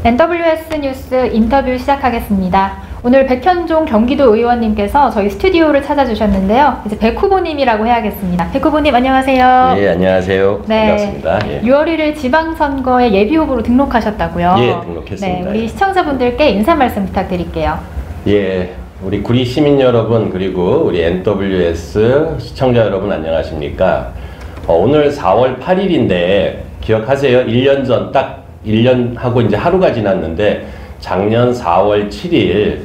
NWS 뉴스 인터뷰 시작하겠습니다. 오늘 백현종 경기도 의원님께서 저희 스튜디오를 찾아주셨는데요. 이제 백 후보님이라고 해야겠습니다. 백 후보님 안녕하세요. 예, 안녕하세요. 네, 반갑습니다. 예. 6월 1일 지방선거에 예비후보로 등록하셨다고요. 예, 등록했습니다. 네, 우리 시청자분들께 인사 말씀 부탁드릴게요. 예, 우리 구리 시민 여러분 그리고 우리 NWS 시청자 여러분 안녕하십니까? 오늘 4월 8일인데 기억하세요? 1년 전 딱 1년 하고 이제 하루가 지났는데 작년 4월 7일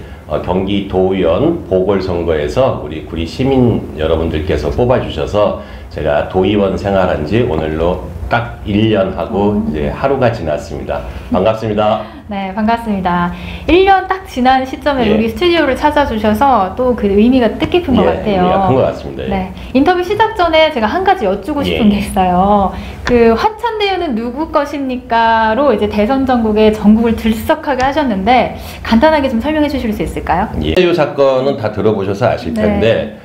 경기도의원 보궐선거에서 우리 구리 시민 여러분들께서 뽑아주셔서 제가 도의원 생활한 지 오늘로 딱 1년 하고 이제 하루가 지났습니다. 반갑습니다. 네, 반갑습니다. 1년 딱 지난 시점에 예. 우리 스튜디오를 찾아주셔서 또 그 의미가 뜻깊은 것 같아요. 의미가 큰 것 같습니다. 네, 인터뷰 시작 전에 제가 한 가지 여쭈고 싶은 게 있어요. 그 화천대유는 누구 것입니까?로 이제 대선 전국에 전국을 들썩하게 하셨는데 간단하게 좀 설명해 주실 수 있을까요? 이 사건은 다 들어보셔서 아실 텐데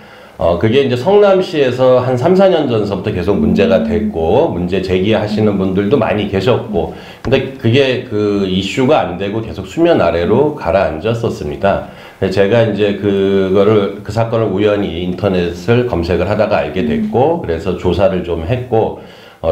그게 이제 성남시에서 한 3, 4년 전서부터 계속 문제가 됐고 문제 제기하시는 분들도 많이 계셨고 근데 그게 그 이슈가 안 되고 계속 수면 아래로 가라앉았었습니다. 제가 이제 그 사건을 우연히 인터넷을 검색을 하다가 알게 됐고 그래서 조사를 좀 했고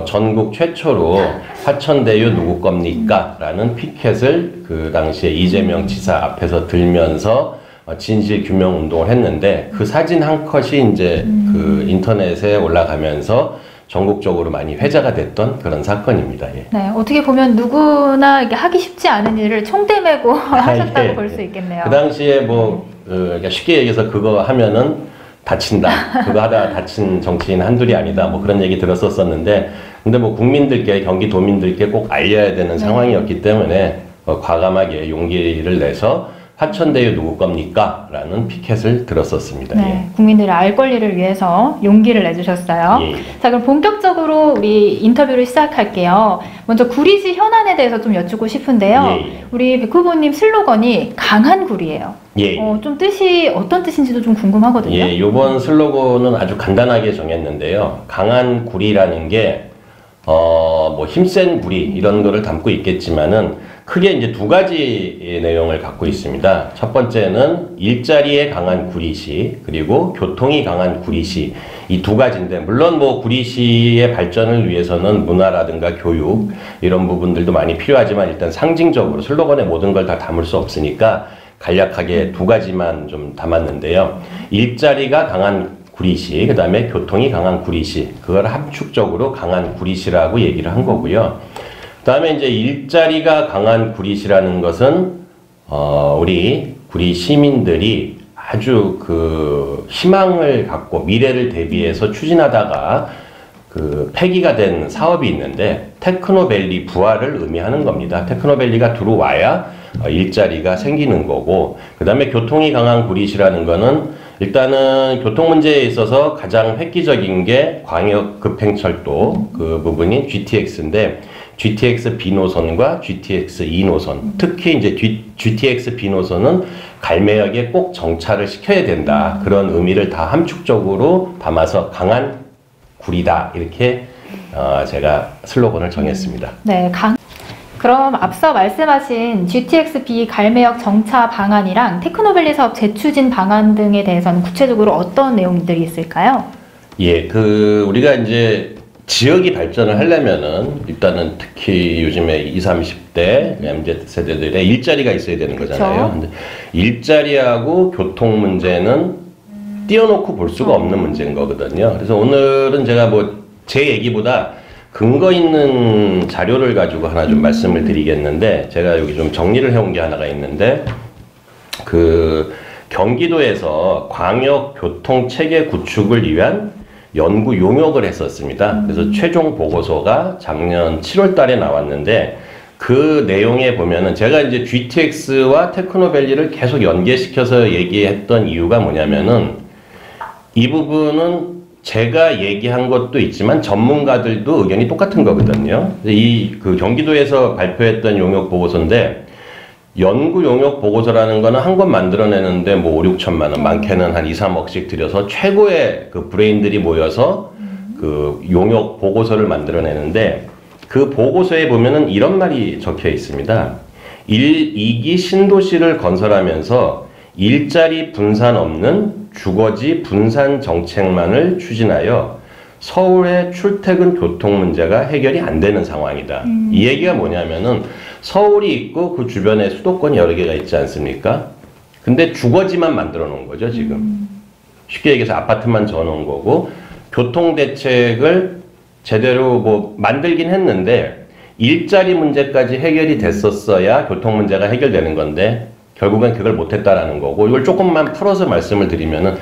전국 최초로 화천대유 누구 겁니까? 라는 피켓을 그 당시에 이재명 지사 앞에서 들면서 진실 규명 운동을 했는데 그 사진 한 컷이 이제 그 인터넷에 올라가면서 전국적으로 많이 회자가 됐던 그런 사건입니다. 예. 네, 어떻게 보면 누구나 이게 하기 쉽지 않은 일을 총대 메고 하셨다고 볼 수 있겠네요. 그 당시에 뭐 그러니까 쉽게 얘기해서 그거 하면은 다친다. 그거 하다가 다친 정치인 한둘이 아니다. 뭐 그런 얘기 들었었는데 근데 뭐 국민들께 경기도민들께 꼭 알려야 되는 상황이었기 때문에 과감하게 용기를 내서 화천대유 누구 겁니까? 라는 피켓을 들었었습니다. 네, 예. 국민들의 알 권리를 위해서 용기를 내주셨어요. 예. 자, 그럼 본격적으로 우리 인터뷰를 시작할게요. 먼저 구리시 현안에 대해서 좀 여쭙고 싶은데요. 예. 우리 백 후보님 슬로건이 강한 구리예요. 예. 좀 뜻이 어떤 뜻인지도 좀 궁금하거든요. 예, 요번 슬로건은 아주 간단하게 정했는데요. 강한 구리라는 게 뭐 힘센 구리 이런 거를 담고 있겠지만은 크게 이제 두 가지 내용을 갖고 있습니다. 첫 번째는 일자리에 강한 구리시 그리고 교통이 강한 구리시 이 두 가지인데 물론 뭐 구리시의 발전을 위해서는 문화라든가 교육 이런 부분들도 많이 필요하지만 일단 상징적으로 슬로건에 모든 걸 다 담을 수 없으니까 간략하게 두 가지만 좀 담았는데요. 일자리가 강한 구리시, 그 다음에 교통이 강한 구리시, 그걸 함축적으로 강한 구리시라고 얘기를 한 거고요. 그 다음에 이제 일자리가 강한 구리시라는 것은, 우리 구리 시민들이 아주 그 희망을 갖고 미래를 대비해서 추진하다가 그 폐기가 된 사업이 있는데 테크노밸리 부활을 의미하는 겁니다. 테크노밸리가 들어와야 일자리가 생기는 거고 그 다음에 교통이 강한 구리시라는 거는 일단은 교통 문제에 있어서 가장 획기적인 게 광역 급행철도 그 부분이 GTX인데 GTX B 노선과 GTX E 노선 특히 이제 GTX B 노선은 갈매역에 꼭 정차를 시켜야 된다 그런 의미를 다 함축적으로 담아서 강한 구리다 이렇게 제가 슬로건을 정했습니다. 네, 그럼 앞서 말씀하신 GTX-B 갈매역 정차 방안이랑 테크노밸리 사업 재추진 방안 등에 대해서는 구체적으로 어떤 내용들이 있을까요? 예, 우리가 이제 지역이 발전을 하려면은 일단은 특히 요즘에 20, 30대 MZ 세대들의 일자리가 있어야 되는 거잖아요. 근데 일자리하고 교통 문제는 띄워놓고 볼 수가 없는 문제인 거거든요. 그래서 오늘은 제가 뭐 제 얘기보다 근거 있는 자료를 가지고 하나 좀 말씀을 드리겠는데 제가 여기 좀 정리를 해온 게 하나가 있는데 그 경기도에서 광역 교통 체계 구축을 위한 연구 용역을 했었습니다. 그래서 최종 보고서가 작년 7월 달에 나왔는데 그 내용에 보면은 제가 이제 GTX와 테크노밸리를 계속 연계시켜서 얘기했던 이유가 뭐냐면은 이 부분은 제가 얘기한 것도 있지만 전문가들도 의견이 똑같은 거거든요. 그 경기도에서 발표했던 용역 보고서인데 연구 용역 보고서라는 거는 한 권 만들어내는데 뭐 5, 6천만 원, 많게는 한 2, 3억씩 들여서 최고의 그 브레인들이 모여서 그 용역 보고서를 만들어내는데 그 보고서에 보면은 이런 말이 적혀 있습니다. 2기 신도시를 건설하면서 일자리 분산 없는 주거지 분산 정책만을 추진하여 서울의 출퇴근 교통 문제가 해결이 안 되는 상황이다. 이 얘기가 뭐냐면은 서울이 있고 그 주변에 수도권이 여러 개가 있지 않습니까? 근데 주거지만 만들어 놓은 거죠, 지금. 쉽게 얘기해서 아파트만 져 놓은 거고, 교통 대책을 제대로 뭐 만들긴 했는데 일자리 문제까지 해결이 됐었어야 교통 문제가 해결되는 건데 결국엔 그걸 못했다라는 거고, 이걸 조금만 풀어서 말씀을 드리면은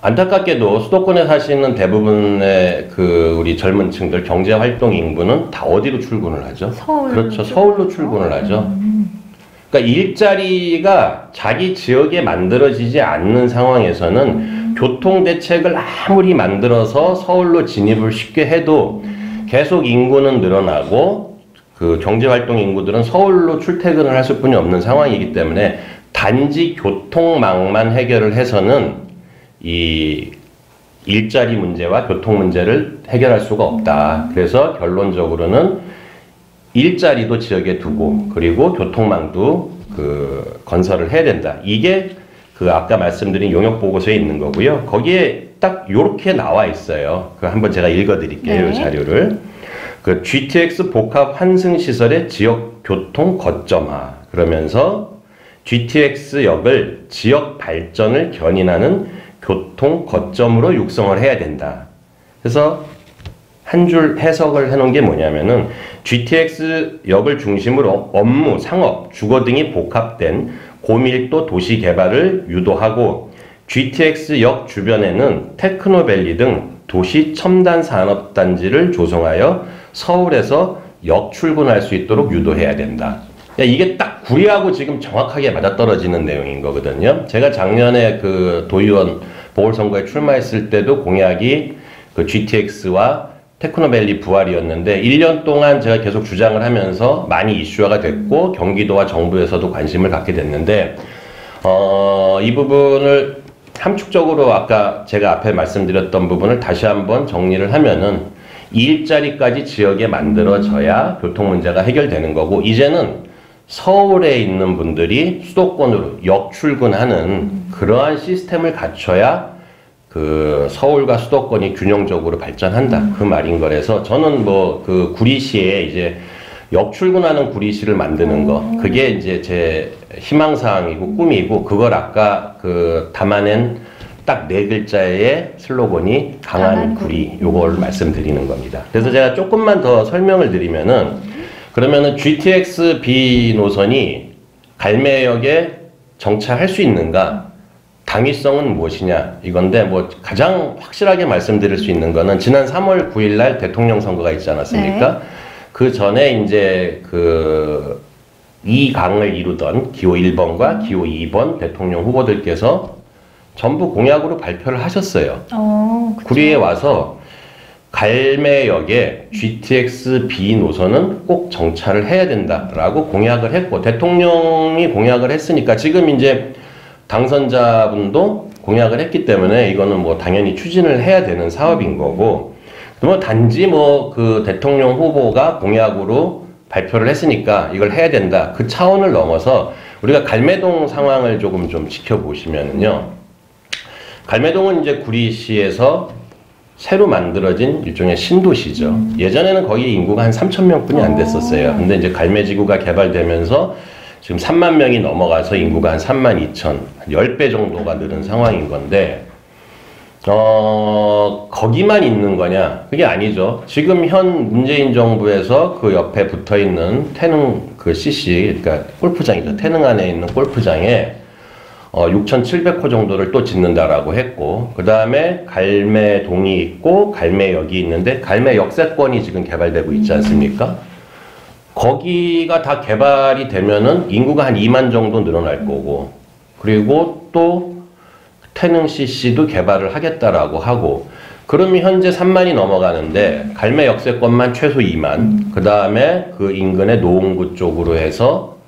안타깝게도 수도권에 사시는 대부분의 그 우리 젊은 층들 경제 활동 인구는 다 어디로 출근을 하죠? 그렇죠. 서울로 출근을 하죠. 그러니까 일자리가 자기 지역에 만들어지지 않는 상황에서는 교통 대책을 아무리 만들어서 서울로 진입을 쉽게 해도 계속 인구는 늘어나고 그 경제 활동 인구들은 서울로 출퇴근을 할 수뿐이 없는 상황이기 때문에 단지 교통망만 해결을 해서는 이 일자리 문제와 교통 문제를 해결할 수가 없다. 그래서 결론적으로는 일자리도 지역에 두고 그리고 교통망도 그 건설을 해야 된다. 이게 그 아까 말씀드린 용역 보고서에 있는 거고요. 거기에 딱 요렇게 나와 있어요. 그 한번 제가 읽어 드릴게요. 네. 이 자료를. 그 GTX 복합 환승 시설의 지역 교통 거점화. 그러면서 GTX역을 지역 발전을 견인하는 교통 거점으로 육성을 해야 된다. 그래서 한 줄 해석을 해놓은 게 뭐냐면은 GTX역을 중심으로 업무, 상업, 주거 등이 복합된 고밀도 도시 개발을 유도하고 GTX역 주변에는 테크노밸리 등 도시 첨단 산업단지를 조성하여 서울에서 역 출근할 수 있도록 유도해야 된다. 이게 딱 구리하고 지금 정확하게 맞아떨어지는 내용인 거거든요. 제가 작년에 그 도의원 보궐선거에 출마했을 때도 공약이 그 GTX와 테크노밸리 부활이었는데 1년 동안 제가 계속 주장을 하면서 많이 이슈화가 됐고 경기도와 정부에서도 관심을 갖게 됐는데 이 부분을 함축적으로 아까 제가 앞에 말씀드렸던 부분을 다시 한번 정리를 하면은 이 일자리까지 지역에 만들어져야 교통 문제가 해결되는 거고 이제는 서울에 있는 분들이 수도권으로 역출근하는 그러한 시스템을 갖춰야 그 서울과 수도권이 균형적으로 발전한다. 그 말인 거라서 저는 뭐 그 구리시에 이제 역출근하는 구리시를 만드는 거 그게 이제 제 희망사항이고 꿈이고 그걸 아까 그 담아낸 딱 4글자의 슬로건이 강한 구리 요걸 말씀드리는 겁니다. 그래서 제가 조금만 더 설명을 드리면은 그러면은 GTX B 노선이 갈매역에 정차할 수 있는가? 당위성은 무엇이냐? 이건데 뭐 가장 확실하게 말씀드릴 수 있는 거는 지난 3월 9일 날 대통령 선거가 있지 않았습니까? 네. 그 전에 이제 그 2강을 이루던 기호 1번과 기호 2번 대통령 후보들께서 전부 공약으로 발표를 하셨어요. 구리에 와서 갈매역에 GTX B 노선은 꼭 정차를 해야 된다라고 공약을 했고 대통령이 공약을 했으니까 지금 이제 당선자분도 공약을 했기 때문에 이거는 뭐 당연히 추진을 해야 되는 사업인 거고 뭐 단지 뭐 그 대통령 후보가 공약으로 발표를 했으니까 이걸 해야 된다 그 차원을 넘어서 우리가 갈매동 상황을 조금 좀 지켜보시면은요 갈매동은 이제 구리시에서 새로 만들어진 일종의 신도시죠. 예전에는 거기 인구가 한 3,000명 뿐이 안 됐었어요. 근데 이제 갈매지구가 개발되면서 지금 3만 명이 넘어가서 인구가 한 32,000, 10배 정도가 늘은 상황인 건데, 거기만 있는 거냐? 그게 아니죠. 지금 현 문재인 정부에서 그 옆에 붙어 있는 태릉 그 CC, 그러니까 골프장이죠. 태릉 안에 있는 골프장에 6,700호 정도를 또 짓는다라고 했고 그 다음에 갈매동이 있고 갈매역이 있는데 갈매 역세권이 지금 개발되고 있지 않습니까? 거기가 다 개발이 되면은 인구가 한 2만 정도 늘어날 거고 그리고 또 태릉 CC도 개발을 하겠다라고 하고 그러면 현재 3만이 넘어가는데 갈매 역세권만 최소 2만 그 다음에 그 인근의 노원구 쪽으로 해서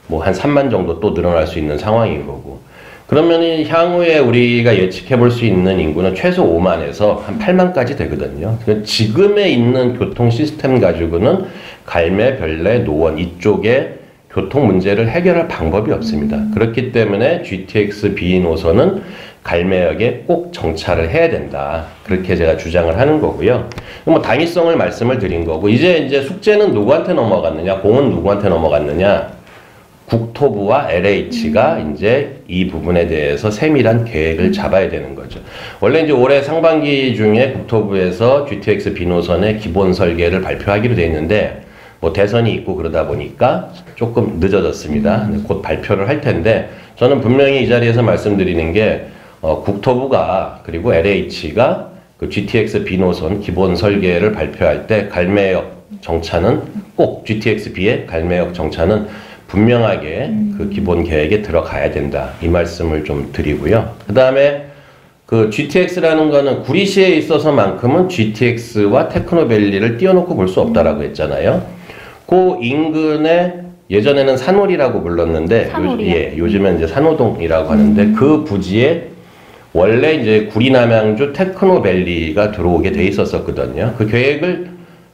뭐 한 3만 정도 또 늘어날 수 있는 상황인 거고 그러면 향후에 우리가 예측해 볼 수 있는 인구는 최소 5만에서 한 8만까지 되거든요. 지금에 있는 교통 시스템 가지고는 갈매, 별내, 노원 이쪽에 교통 문제를 해결할 방법이 없습니다. 그렇기 때문에 GTX B 노선은 갈매역에 꼭 정차를 해야 된다. 그렇게 제가 주장을 하는 거고요. 뭐 당위성을 말씀을 드린 거고, 이제 숙제는 누구한테 넘어갔느냐, 공은 누구한테 넘어갔느냐, 국토부와 LH가 이제 이 부분에 대해서 세밀한 계획을 잡아야 되는 거죠. 원래 이제 올해 상반기 중에 국토부에서 GTX B 노선의 기본 설계를 발표하기로 돼 있는데, 뭐 대선이 있고 그러다 보니까 조금 늦어졌습니다. 곧 발표를 할 텐데, 저는 분명히 이 자리에서 말씀드리는 게, 국토부가 그리고 LH가 그 GTX B 노선 기본 설계를 발표할 때 갈매역 정차는 꼭 GTX-B의 갈매역 정차는 분명하게 그 기본 계획에 들어가야 된다. 이 말씀을 좀 드리고요. 그 다음에 그 GTX라는 거는 구리시에 있어서만큼은 GTX와 테크노밸리를 띄워놓고 볼 수 없다라고 했잖아요. 그 인근에 예전에는 산홀이라고 불렀는데 요즘엔 이제 산호동이라고 하는데 그 부지에 원래 이제 구리남양주 테크노밸리가 들어오게 돼 있었거든요. 그 계획을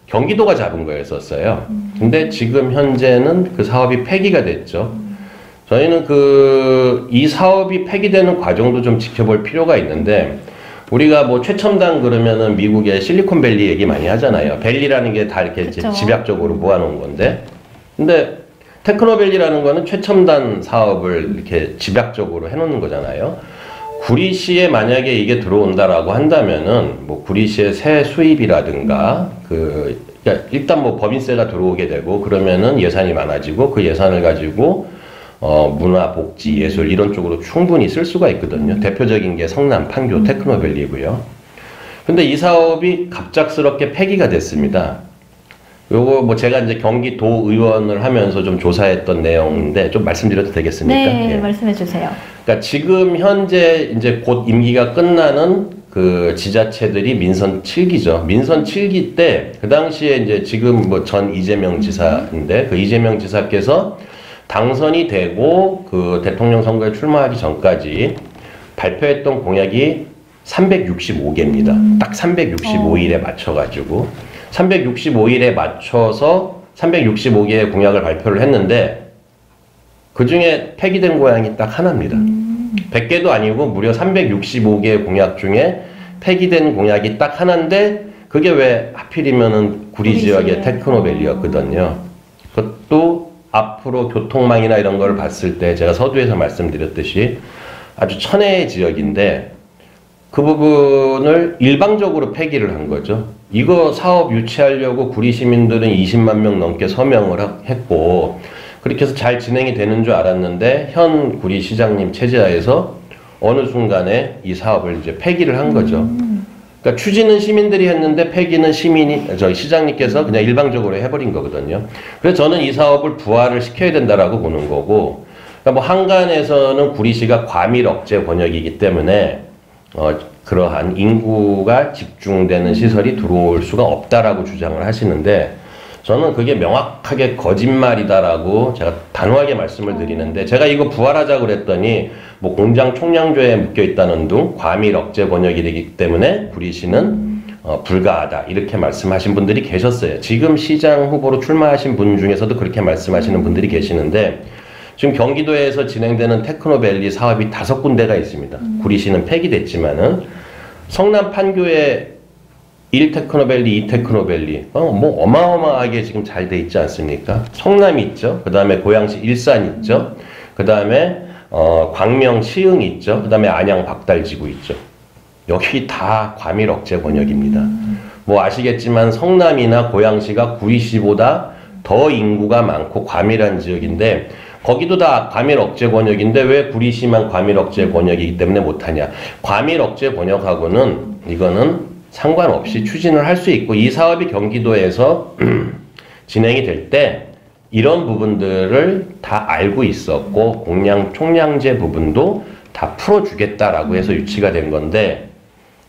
경기도가 잡은 거였었어요. 근데 지금 현재는 그 사업이 폐기가 됐죠. 저희는 이 사업이 폐기되는 과정도 좀 지켜볼 필요가 있는데, 우리가 뭐 최첨단 그러면은 미국의 실리콘밸리 얘기 많이 하잖아요. 밸리라는 게 다 이렇게 이제 집약적으로 모아놓은 건데, 근데 테크노밸리라는 거는 최첨단 사업을 이렇게 집약적으로 해놓는 거잖아요. 구리시에 만약에 이게 들어온다라고 한다면은 뭐 구리시의 세 수입이라든가 그러니까 일단 뭐 법인세가 들어오게 되고 그러면은 예산이 많아지고 그 예산을 가지고 문화, 복지, 예술 이런 쪽으로 충분히 쓸 수가 있거든요. 대표적인 게 성남, 판교, 테크노밸리고요. 근데 이 사업이 갑작스럽게 폐기가 됐습니다. 요거 뭐 제가 이제 경기도 의원을 하면서 좀 조사했던 내용인데 좀 말씀드려도 되겠습니까? 네, 말씀해 주세요. 그러니까 지금 현재 이제 곧 임기가 끝나는 그 지자체들이 민선 7기죠. 민선 7기 때 그 당시에 이제 지금 뭐 전 이재명 지사인데 그 이재명 지사께서 당선이 되고 그 대통령 선거에 출마하기 전까지 발표했던 공약이 365개입니다. 딱 365일에 맞춰가지고 365일에 맞춰서 365개의 공약을 발표를 했는데 그 중에 폐기된 공약이 딱 하나입니다. 100개도 아니고 무려 365개의 공약 중에 폐기된 공약이 딱 하나인데 그게 왜 하필이면은 구리 지역의 테크노밸리였거든요. 그것도 앞으로 교통망이나 이런 걸 봤을 때 제가 서두에서 말씀드렸듯이 아주 천혜의 지역인데 그 부분을 일방적으로 폐기를 한 거죠. 이거 사업 유치하려고 구리 시민들은 20만 명 넘게 서명을 했고 그렇게 해서 잘 진행이 되는 줄 알았는데 현 구리 시장님 체제하에서 어느 순간에 이 사업을 이제 폐기를 한 거죠. 그러니까 추진은 시민들이 했는데 폐기는 시장님께서 그냥 일방적으로 해버린 거거든요. 그래서 저는 이 사업을 부활을 시켜야 된다라고 보는 거고, 그러니까 뭐 한간에서는 구리시가 과밀 억제 권역이기 때문에 그러한 인구가 집중되는 시설이 들어올 수가 없다라고 주장을 하시는데 저는 그게 명확하게 거짓말이다라고 제가 단호하게 말씀을 드리는데 제가 이거 부활하자고 그랬더니 뭐 공장 총량조에 묶여 있다는 등 과밀 억제 권역이기 때문에 구리시는 불가하다 이렇게 말씀하신 분들이 계셨어요. 지금 시장 후보로 출마하신 분 중에서도 그렇게 말씀하시는 분들이 계시는데 지금 경기도에서 진행되는 테크노밸리 사업이 5군데가 있습니다. 구리시는 폐기됐지만은 성남 판교에 1테크노밸리, 2테크노밸리 뭐 어마어마하게 지금 잘 돼 있지 않습니까? 성남이 있죠. 그 다음에 고양시 일산 있죠. 그 다음에 광명 시흥 있죠. 그 다음에 안양 박달지구 있죠. 여기 다 과밀 억제 권역입니다. 뭐 아시겠지만 성남이나 고양시가 구리시보다 더 인구가 많고 과밀한 지역인데 거기도 다 과밀 억제 권역인데 왜 구리시만 과밀 억제 권역이기 때문에 못하냐. 과밀 억제 권역하고는 이거는 상관없이 추진을 할 수 있고 이 사업이 경기도에서 진행이 될 때 이런 부분들을 다 알고 있었고 총량제 부분도 다 풀어주겠다라고 해서 유치가 된 건데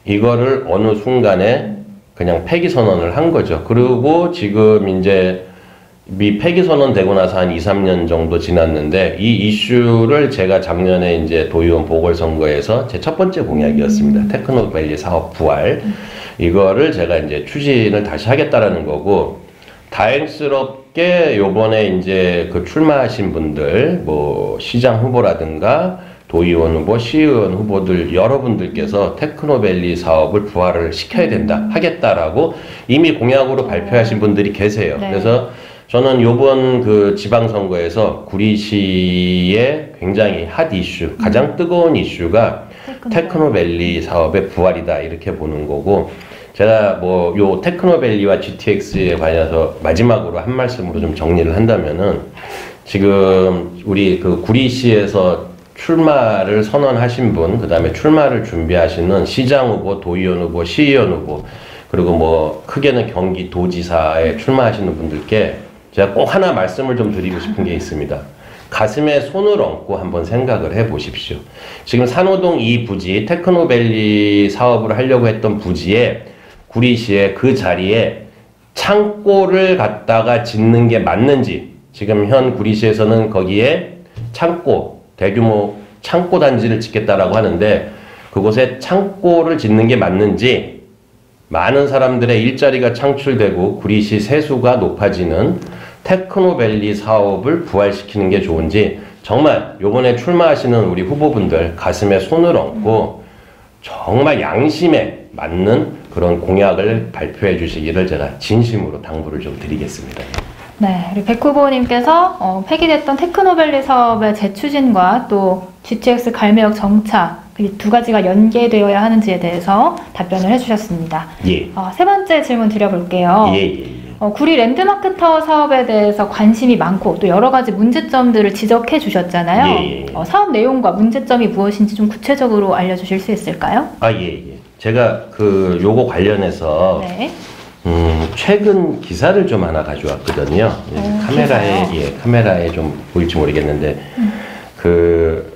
이거를 어느 순간에 그냥 폐기 선언을 한 거죠. 그리고 지금 이제 폐기 선언되고 나서 한 2, 3년 정도 지났는데 이 이슈를 제가 작년에 이제 도의원 보궐선거에서 제 첫 번째 공약이었습니다. 테크노밸리 사업 부활. 이거를 제가 이제 추진을 다시 하겠다라는 거고 다행스럽 그렇게 요번에 이제 그 출마하신 분들, 뭐 시장 후보라든가 도의원 후보, 시의원 후보들 여러분들께서 테크노밸리 사업을 부활을 시켜야 된다, 하겠다라고 이미 공약으로 발표하신 분들이 계세요. 네. 그래서 저는 요번 그 지방선거에서 구리시의 굉장히 핫 이슈, 가장 뜨거운 이슈가 테크노밸리 사업의 부활이다, 이렇게 보는 거고, 제가 뭐 요 테크노밸리와 GTX에 관해서 마지막으로 한 말씀으로 좀 정리를 한다면은, 지금 우리 그 구리시에서 출마를 선언하신 분, 그 다음에 출마를 준비하시는 시장 후보, 도의원 후보, 시의원 후보, 그리고 뭐 크게는 경기도지사에 출마하시는 분들께 제가 꼭 하나 말씀을 좀 드리고 싶은 게 있습니다. 가슴에 손을 얹고 한번 생각을 해 보십시오. 지금 산호동 이 부지, 테크노밸리 사업을 하려고 했던 부지에 구리시에 그 자리에 창고를 갖다가 짓는 게 맞는지, 지금 현 구리시에서는 거기에 창고, 대규모 창고 단지를 짓겠다라고 하는데 그곳에 창고를 짓는 게 맞는지, 많은 사람들의 일자리가 창출되고 구리시 세수가 높아지는 테크노밸리 사업을 부활시키는 게 좋은지, 정말 요번에 출마하시는 우리 후보분들 가슴에 손을 얹고 정말 양심에 맞는 그런 공약을 발표해 주시기를 제가 진심으로 당부를 좀 드리겠습니다. 네, 우리 백 후보님께서 폐기됐던 테크노밸리 사업의 재추진과 또 GTX 갈매역 정차, 이 두 가지가 연계되어야 하는지에 대해서 답변을 해주셨습니다. 예. 세 번째 질문 드려볼게요. 예. 구리 랜드마크 타워 사업에 대해서 관심이 많고 또 여러 가지 문제점들을 지적해 주셨잖아요. 예. 사업 내용과 문제점이 무엇인지 좀 구체적으로 알려주실 수 있을까요? 예. 제가 그 요거 관련해서 네. 최근 기사를 좀 하나 가져왔거든요. 카메라에 좀 보일지 모르겠는데 그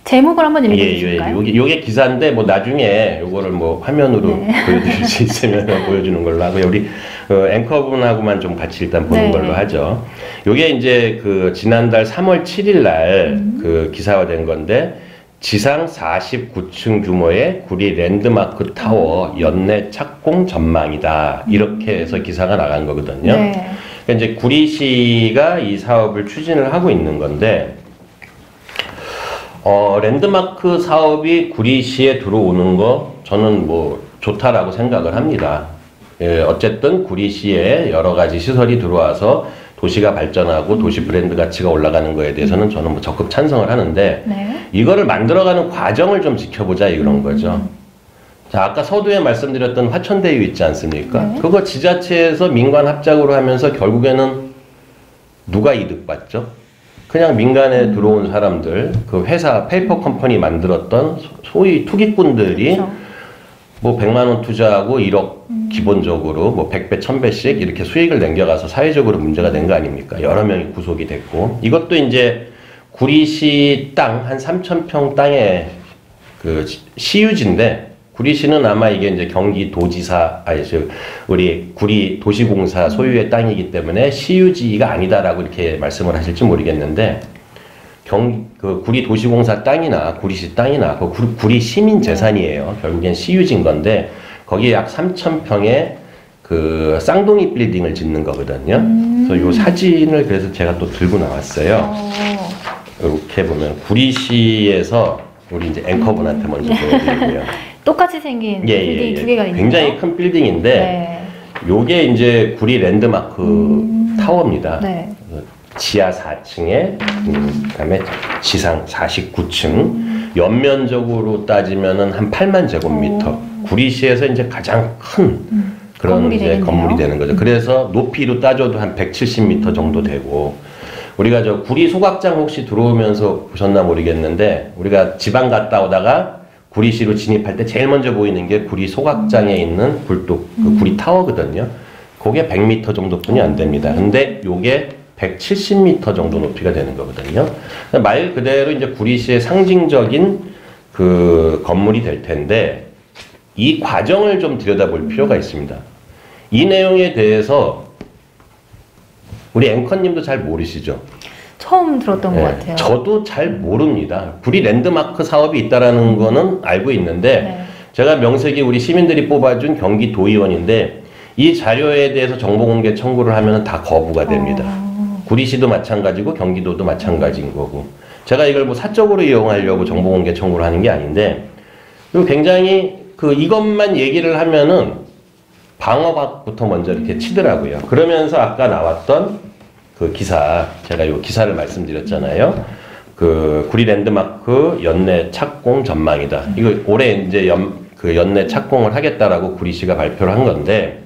제목을 한번 읽어주실까요? 요게 기사인데 뭐 나중에 요거를 뭐 화면으로 보여드릴 수 있으면 보여주는 걸로 하고요. 우리 앵커분하고만 좀 같이 일단 보는 걸로 하죠. 요게 이제 그 지난달 3월 7일 날 그 기사화된 건데, 지상 49층 규모의 구리 랜드마크 타워 연내 착공 전망이다, 이렇게 해서 기사가 나간 거거든요. 네. 그러니까 이제 구리시가 이 사업을 추진을 하고 있는 건데, 랜드마크 사업이 구리시에 들어오는 거 저는 뭐 좋다라고 생각을 합니다. 어쨌든 구리시에 여러 가지 시설이 들어와서 도시가 발전하고 도시 브랜드 가치가 올라가는 거에 대해서는 저는 뭐 적극 찬성을 하는데, 이거를 만들어가는 과정을 좀 지켜보자, 이런 거죠. 자, 아까 서두에 말씀드렸던 화천대유 있지 않습니까? 그거 지자체에서 민관 합작으로 하면서 결국에는 누가 이득 봤죠? 그냥 민간에 들어온 사람들, 그 회사 페이퍼 컴퍼니 만들었던 소위 투기꾼들이 뭐 100만 원 투자하고 1억 기본적으로 뭐 100배, 1000배씩 이렇게 수익을 남겨가서 사회적으로 문제가 된 거 아닙니까? 여러 명이 구속이 됐고, 이것도 이제 구리시 땅 한 3,000평 땅의 그 시유지인데, 구리시는 아마 이게 이제 경기도지사, 우리 구리 도시공사 소유의 땅이기 때문에 시유지가 아니다라고 이렇게 말씀을 하실지 모르겠는데, 그 구리 도시공사 땅이나 구리시 땅이나 그 구리 시민 재산이에요. 결국엔 시유지인 건데, 거기에 약 3,000평의 그 쌍둥이 빌딩을 짓는 거거든요. 그래서 요 사진을 그래서 제가 또 들고 나왔어요. 이렇게 보면 구리시에서 우리 이제 앵커분한테 먼저 보여드리고요. 똑같이 생긴 빌딩이 두 개가 있네요. 굉장히 큰 빌딩인데, 요게 이제 구리 랜드마크 타워입니다. 지하 4층에 그다음에 지상 49층, 연면적으로 따지면은 한 8만 제곱미터. 구리시에서 이제 가장 큰 그런 건물이 되는 거죠. 그래서 높이로 따져도 한 170m 정도 되고, 우리가 저 구리 소각장 혹시 들어오면서 보셨나 모르겠는데, 우리가 지방 갔다 오다가 구리시로 진입할 때 제일 먼저 보이는 게 구리 소각장에 있는 굴뚝, 그 구리 타워거든요. 그게 100m 정도뿐이 안 됩니다. 근데 요게 170m 정도 높이가 되는 거거든요. 말 그대로 이제 구리시의 상징적인 그 건물이 될 텐데, 이 과정을 좀 들여다볼 필요가 있습니다. 이 내용에 대해서 우리 앵커님도 잘 모르시죠? 처음 들었던 것 같아요. 저도 잘 모릅니다. 구리 랜드마크 사업이 있다라는 거는 알고 있는데, 제가 명색이 우리 시민들이 뽑아준 경기도의원인데, 이 자료에 대해서 정보공개 청구를 하면 다 거부가 됩니다. 구리시도 마찬가지고 경기도도 마찬가지인 거고. 제가 이걸 뭐 사적으로 이용하려고 정보공개 청구를 하는 게 아닌데, 그리고 굉장히 이것만 얘기를 하면은 방어박부터 먼저 이렇게 치더라고요. 그러면서 아까 나왔던 그 기사, 제가 이 기사를 말씀드렸잖아요. 그 구리 랜드마크 연내 착공 전망이다. 이거 올해 이제 연내 착공을 하겠다라고 구리시가 발표를 한 건데,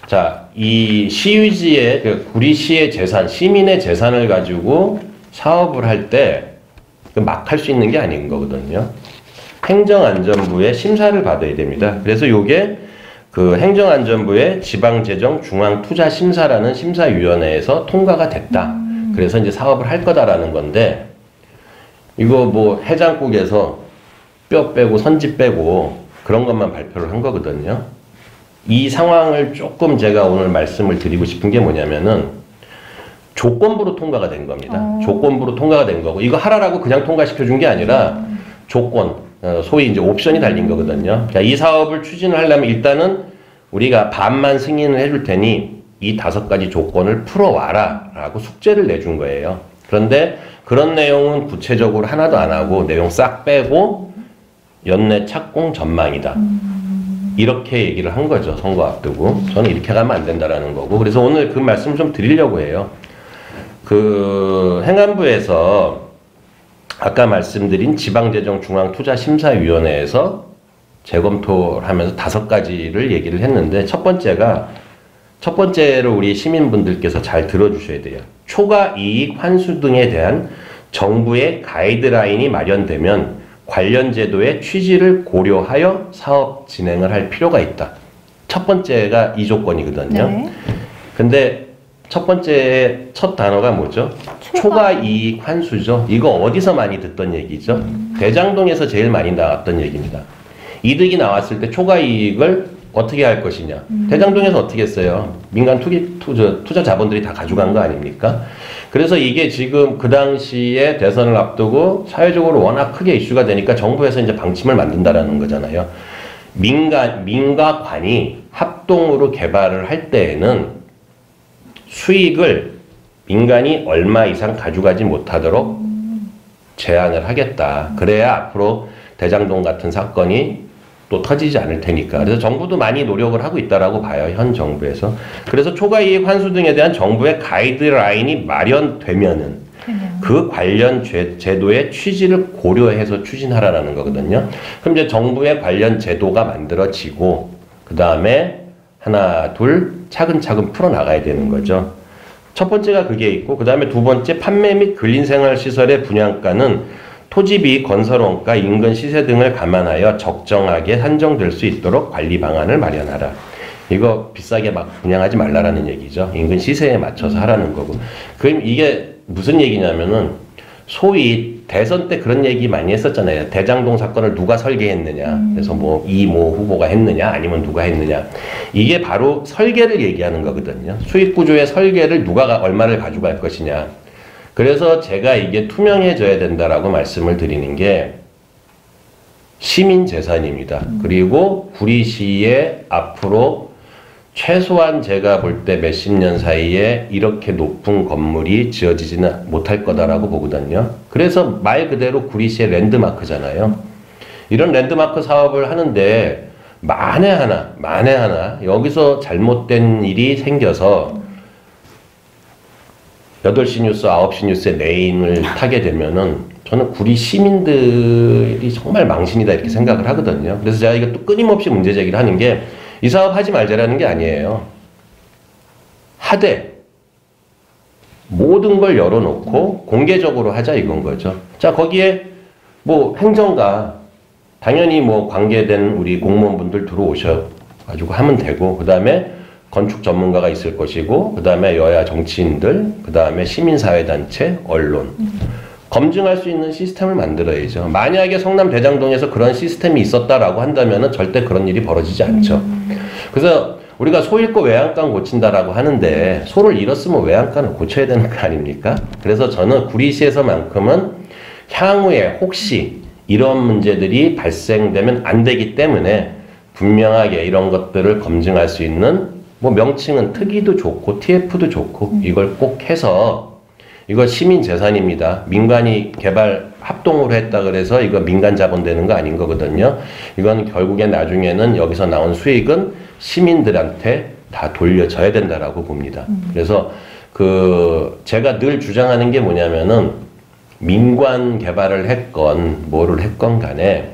자, 이 시유지의 구리시의 재산, 시민의 재산을 가지고 사업을 할 때 막 할 수 있는 게 아닌 거거든요. 행정안전부의 심사를 받아야 됩니다. 그래서 요게 그 행정안전부의 지방재정중앙투자심사라는 심사위원회에서 통과가 됐다. 그래서 이제 사업을 할 거다라는 건데, 이거 뭐 해장국에서 뼈 빼고 선지 빼고 그런 것만 발표를 한 거거든요. 이 상황을 조금 제가 오늘 말씀을 드리고 싶은 게 뭐냐면은 조건부로 통과가 된 겁니다. 조건부로 통과가 된 거고, 이거 하라라고 그냥 통과시켜 준 게 아니라 조건, 소위 이제 옵션이 달린 거거든요. 자, 이 사업을 추진을 하려면 일단은 우리가 반만 승인을 해줄 테니 이 5가지 조건을 풀어와라 라고 숙제를 내준 거예요. 그런데 그런 내용은 구체적으로 하나도 안 하고 내용 싹 빼고 연내 착공 전망이다. 이렇게 얘기를 한 거죠. 선거 앞두고. 저는 이렇게 가면 안 된다라는 거고. 그래서 오늘 그 말씀을 좀 드리려고 해요. 그 행안부에서 아까 말씀드린 지방재정중앙투자심사위원회에서 재검토를 하면서 5가지를 얘기를 했는데, 첫 번째로 우리 시민분들께서 잘 들어주셔야 돼요. 초과 이익 환수 등에 대한 정부의 가이드라인이 마련되면 관련 제도의 취지를 고려하여 사업 진행을 할 필요가 있다. 첫 번째가 이 조건이거든요. 네. 근데 첫 번째 첫 단어가 뭐죠? 초과 이익 환수죠. 이거 어디서 많이 듣던 얘기죠? 대장동에서 제일 많이 나왔던 얘기입니다. 이득이 나왔을 때 초과 이익을 어떻게 할 것이냐. 대장동에서 어떻게 했어요? 민간 투자 자본들이 다 가져간 거 아닙니까? 그래서 이게 지금 그 당시에 대선을 앞두고 사회적으로 워낙 크게 이슈가 되니까 정부에서 이제 방침을 만든다라는 거잖아요. 민과 관이 합동으로 개발을 할 때에는 수익을 민간이 얼마 이상 가져가지 못하도록 제한을 하겠다. 그래야 앞으로 대장동 같은 사건이 또 터지지 않을 테니까. 그래서 정부도 많이 노력을 하고 있다라고 봐요. 현 정부에서. 그래서 초과이익 환수 등에 대한 정부의 가이드라인이 마련되면은 그 관련 제도의 취지를 고려해서 추진하라는 거거든요. 그럼 이제 정부의 관련 제도가 만들어지고 그 다음에 하나, 둘 차근차근 풀어나가야 되는 거죠. 첫 번째가 그게 있고, 그 다음에 두 번째, 판매 및 근린생활시설의 분양가는 토지비, 건설원가, 인근 시세 등을 감안하여 적정하게 산정될 수 있도록 관리 방안을 마련하라. 이거 비싸게 막 분양하지 말라라는 얘기죠. 인근 시세에 맞춰서 하라는 거고. 그럼 이게 무슨 얘기냐면은 소위 대선 때 그런 얘기 많이 했었잖아요. 대장동 사건을 누가 설계했느냐. 그래서 뭐 이모 후보가 했느냐 아니면 누가 했느냐. 이게 바로 설계를 얘기하는 거거든요. 수익 구조의 설계를 누가 얼마를 가져갈 것이냐. 그래서 제가 이게 투명해져야 된다라고 말씀을 드리는 게 시민 재산입니다. 그리고 구리시에 앞으로 최소한 제가 볼 때 몇십 년 사이에 이렇게 높은 건물이 지어지지는 못할 거다라고 보거든요. 그래서 말 그대로 구리시의 랜드마크잖아요. 이런 랜드마크 사업을 하는데 만에 하나 여기서 잘못된 일이 생겨서 8시 뉴스, 9시 뉴스에 메인을 타게 되면은 저는 구리 시민들이 정말 망신이다 이렇게 생각을 하거든요. 그래서 제가 이거 또 끊임없이 문제 제기를 하는 게 이 사업 하지 말자라는 게 아니에요. 하되 모든 걸 열어놓고 공개적으로 하자 이건 거죠. 자, 거기에 뭐 행정가 당연히 뭐 관계된 우리 공무원분들 들어오셔가지고 하면 되고, 그 다음에 건축 전문가가 있을 것이고, 그 다음에 여야 정치인들, 그 다음에 시민사회단체, 언론 검증할 수 있는 시스템을 만들어야죠. 만약에 성남 대장동에서 그런 시스템이 있었다라고 한다면은 절대 그런 일이 벌어지지 않죠. 그래서 우리가 소 잃고 외양간 고친다라고 하는데 소를 잃었으면 외양간을 고쳐야 되는 거 아닙니까? 그래서 저는 구리시에서만큼은 향후에 혹시 이런 문제들이 발생되면 안 되기 때문에 분명하게 이런 것들을 검증할 수 있는 뭐 명칭은 특이도 좋고 TF도 좋고 이걸 꼭 해서 이거 시민 재산입니다. 민간이 개발 합동으로 했다 그래서 이거 민간 자본 되는 거 아닌 거거든요. 이건 결국엔 나중에는 여기서 나온 수익은 시민들한테 다 돌려져야 된다라고 봅니다. 그래서 제가 늘 주장하는 게 뭐냐면은 민관 개발을 했건 뭐를 했건 간에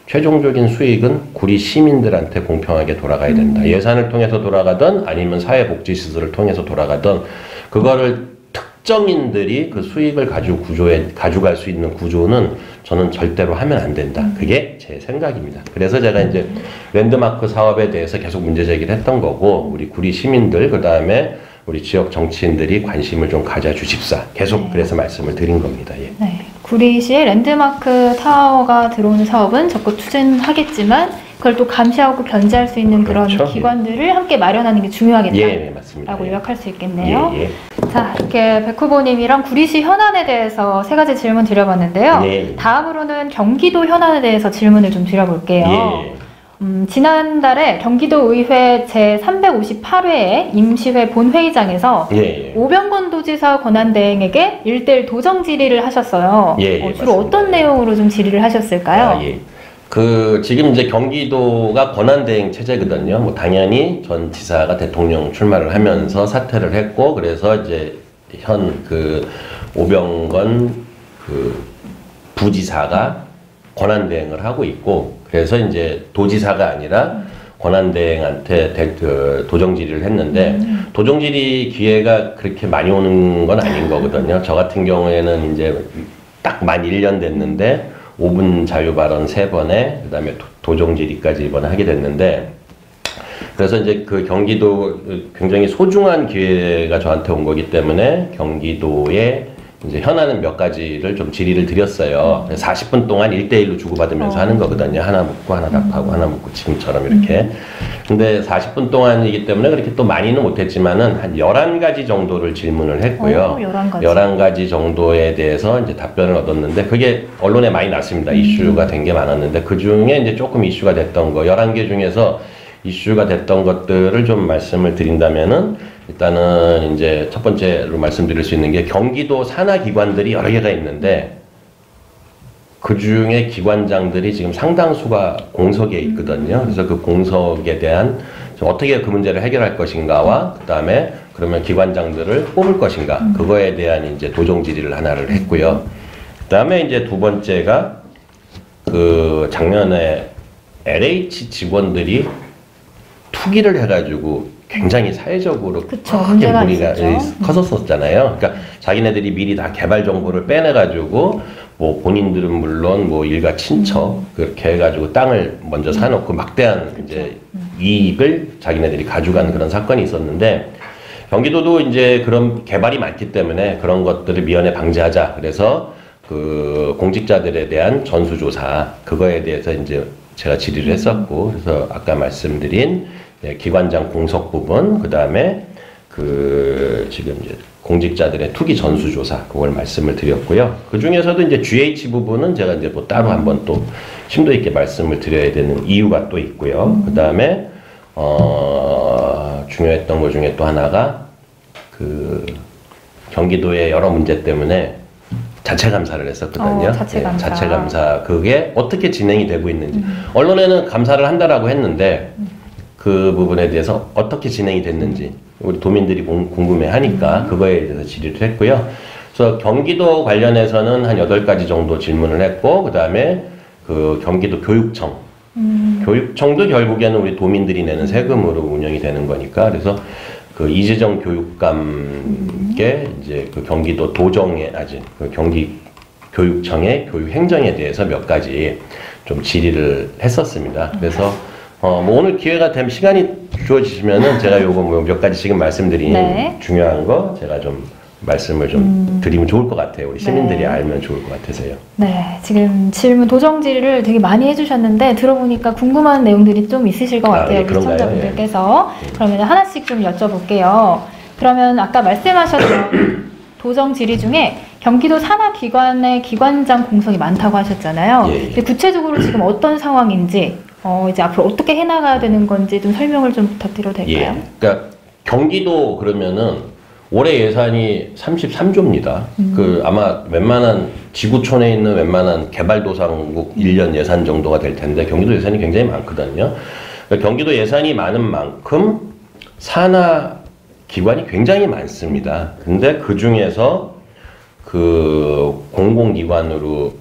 최종적인 수익은 구리 시민들한테 공평하게 돌아가야 된다. 예산을 통해서 돌아가든 아니면 사회복지시설을 통해서 돌아가든 그거를 특정인들이 그 수익을 가져갈 수 있는 구조는 저는 절대로 하면 안 된다. 그게 제 생각입니다. 그래서 제가 이제 랜드마크 사업에 대해서 계속 문제 제기를 했던 거고, 우리 구리 시민들, 그 다음에 우리 지역 정치인들이 관심을 좀 가져주십사. 계속 그래서 말씀을 드린 겁니다. 예. 네. 구리시의 랜드마크 타워가 들어오는 사업은 적극 추진하겠지만 그걸 또 감시하고 견제할 수 있는 그런 그렇죠. 기관들을 함께 마련하는 게 중요하겠다. 예, 맞습니다. 라고 요약할 수 있겠네요. 예, 예. 자, 이렇게 백 후보님이랑 구리시 현안에 대해서 세 가지 질문 드려봤는데요. 예. 다음으로는 경기도 현안에 대해서 질문을 좀 드려볼게요. 예. 지난달에 경기도의회 제358회 임시회 본회의장에서 예. 오병건 도지사 권한대행에게 1대1 도정 질의를 하셨어요. 예, 주로 맞습니다. 어떤 내용으로 좀 질의를 하셨을까요? 예. 지금 이제 경기도가 권한대행 체제거든요. 뭐 당연히 전 지사가 대통령 출마를 하면서 사퇴를 했고, 그래서 이제 오병건 부지사가 권한대행을 하고 있고, 그래서 이제 도지사가 아니라 권한대행한테 도정 질의를 했는데, 도정 질의 기회가 그렇게 많이 오는 건 아닌 거거든요. 저 같은 경우에는 이제 딱 만 1년 됐는데 5분 자유 발언 3번에 그다음에 도정 질의까지 이번에 하게 됐는데, 그래서 이제 그 경기도 굉장히 소중한 기회가 저한테 온 거기 때문에 경기도의 이제 현안은 몇 가지를 좀 질의를 드렸어요. 40분 동안 1대1로 주고받으면서 하는 거거든요. 하나 묻고 하나 답하고 하나 묻고 지금처럼 이렇게. 근데 40분 동안이기 때문에 그렇게 또 많이는 못했지만은 한 11가지 정도를 질문을 했고요. 11가지. 11가지 정도에 대해서 이제 답변을 얻었는데, 그게 언론에 많이 났습니다. 이슈가 된 게 많았는데, 그 중에 이제 조금 이슈가 됐던 거, 11개 중에서 이슈가 됐던 것들을 좀 말씀을 드린다면은, 일단은 이제 첫 번째로 말씀드릴 수 있는 게 경기도 산하 기관들이 여러 개가 있는데 그 중에 기관장들이 지금 상당수가 공석에 있거든요. 그래서 그 공석에 대한 어떻게 그 문제를 해결할 것인가와 그 다음에 그러면 기관장들을 뽑을 것인가, 그거에 대한 이제 도정 질의를 하나를 했고요. 그 다음에 이제 두 번째가 작년에 LH 직원들이 투기를 해가지고 굉장히 사회적으로 크게 문제가 컸었잖아요. 그러니까 자기네들이 미리 다 개발 정보를 빼내가지고 뭐 본인들은 물론 뭐 일가 친척 그렇게 해가지고 땅을 먼저 사놓고 막대한 이제 이익을 자기네들이 가져간 그런 사건이 있었는데, 경기도도 이제 그런 개발이 많기 때문에 그런 것들을 미연에 방지하자. 그래서 공직자들에 대한 전수조사, 그거에 대해서 이제 제가 질의를 했었고, 그래서 아까 말씀드린 기관장 공석 부분, 그 다음에 지금 이제 공직자들의 투기 전수조사, 그걸 말씀을 드렸고요. 그 중에서도 이제 GH 부분은 제가 이제 뭐 따로 한번 또 심도 있게 말씀을 드려야 되는 이유가 또 있고요. 그 다음에, 중요했던 것 중에 또 하나가 경기도의 여러 문제 때문에 자체 감사를 했었거든요. 자체 감사. 그게 어떻게 진행이 되고 있는지. 언론에는 감사를 한다라고 했는데, 그 부분에 대해서 어떻게 진행이 됐는지 우리 도민들이 궁금해 하니까 그거에 대해서 질의를 했고요. 그래서 경기도 관련해서는 한 8가지 정도 질문을 했고, 그 다음에 경기도 교육청. 교육청도 결국에는 우리 도민들이 내는 세금으로 운영이 되는 거니까, 그래서 이재정 교육감께 이제 경기도 도정에 경기 교육청의 교육 행정에 대해서 몇 가지 좀 질의를 했었습니다. 그래서 뭐 오늘 기회가 되면 시간이 주어지시면은 제가 요거 뭐 몇 가지 지금 말씀드린 중요한 거 제가 좀 말씀을 좀 드리면 좋을 것 같아요. 우리 시민들이 알면 좋을 것 같아서요. 네, 지금 질문 도정 질의를 되게 많이 해주셨는데 들어보니까 궁금한 내용들이 좀 있으실 것 같아요. 우리 시청자분들께서. 그러면 하나씩 좀 여쭤볼게요. 그러면 아까 말씀하셨던 도정 질의 중에 경기도 산하기관의 기관장 공석이 많다고 하셨잖아요. 근데 구체적으로 지금 어떤 상황인지 이제 앞으로 어떻게 해나가야 되는 건지 좀 설명을 좀 부탁드려도 될까요? 예. 그러니까 경기도 그러면은 올해 예산이 33조입니다. 그 아마 웬만한 지구촌에 있는 웬만한 개발도상국 1년 예산 정도가 될 텐데 경기도 예산이 굉장히 많거든요. 그러니까 경기도 예산이 많은 만큼 산하 기관이 굉장히 많습니다. 근데 그 중에서 그 공공기관으로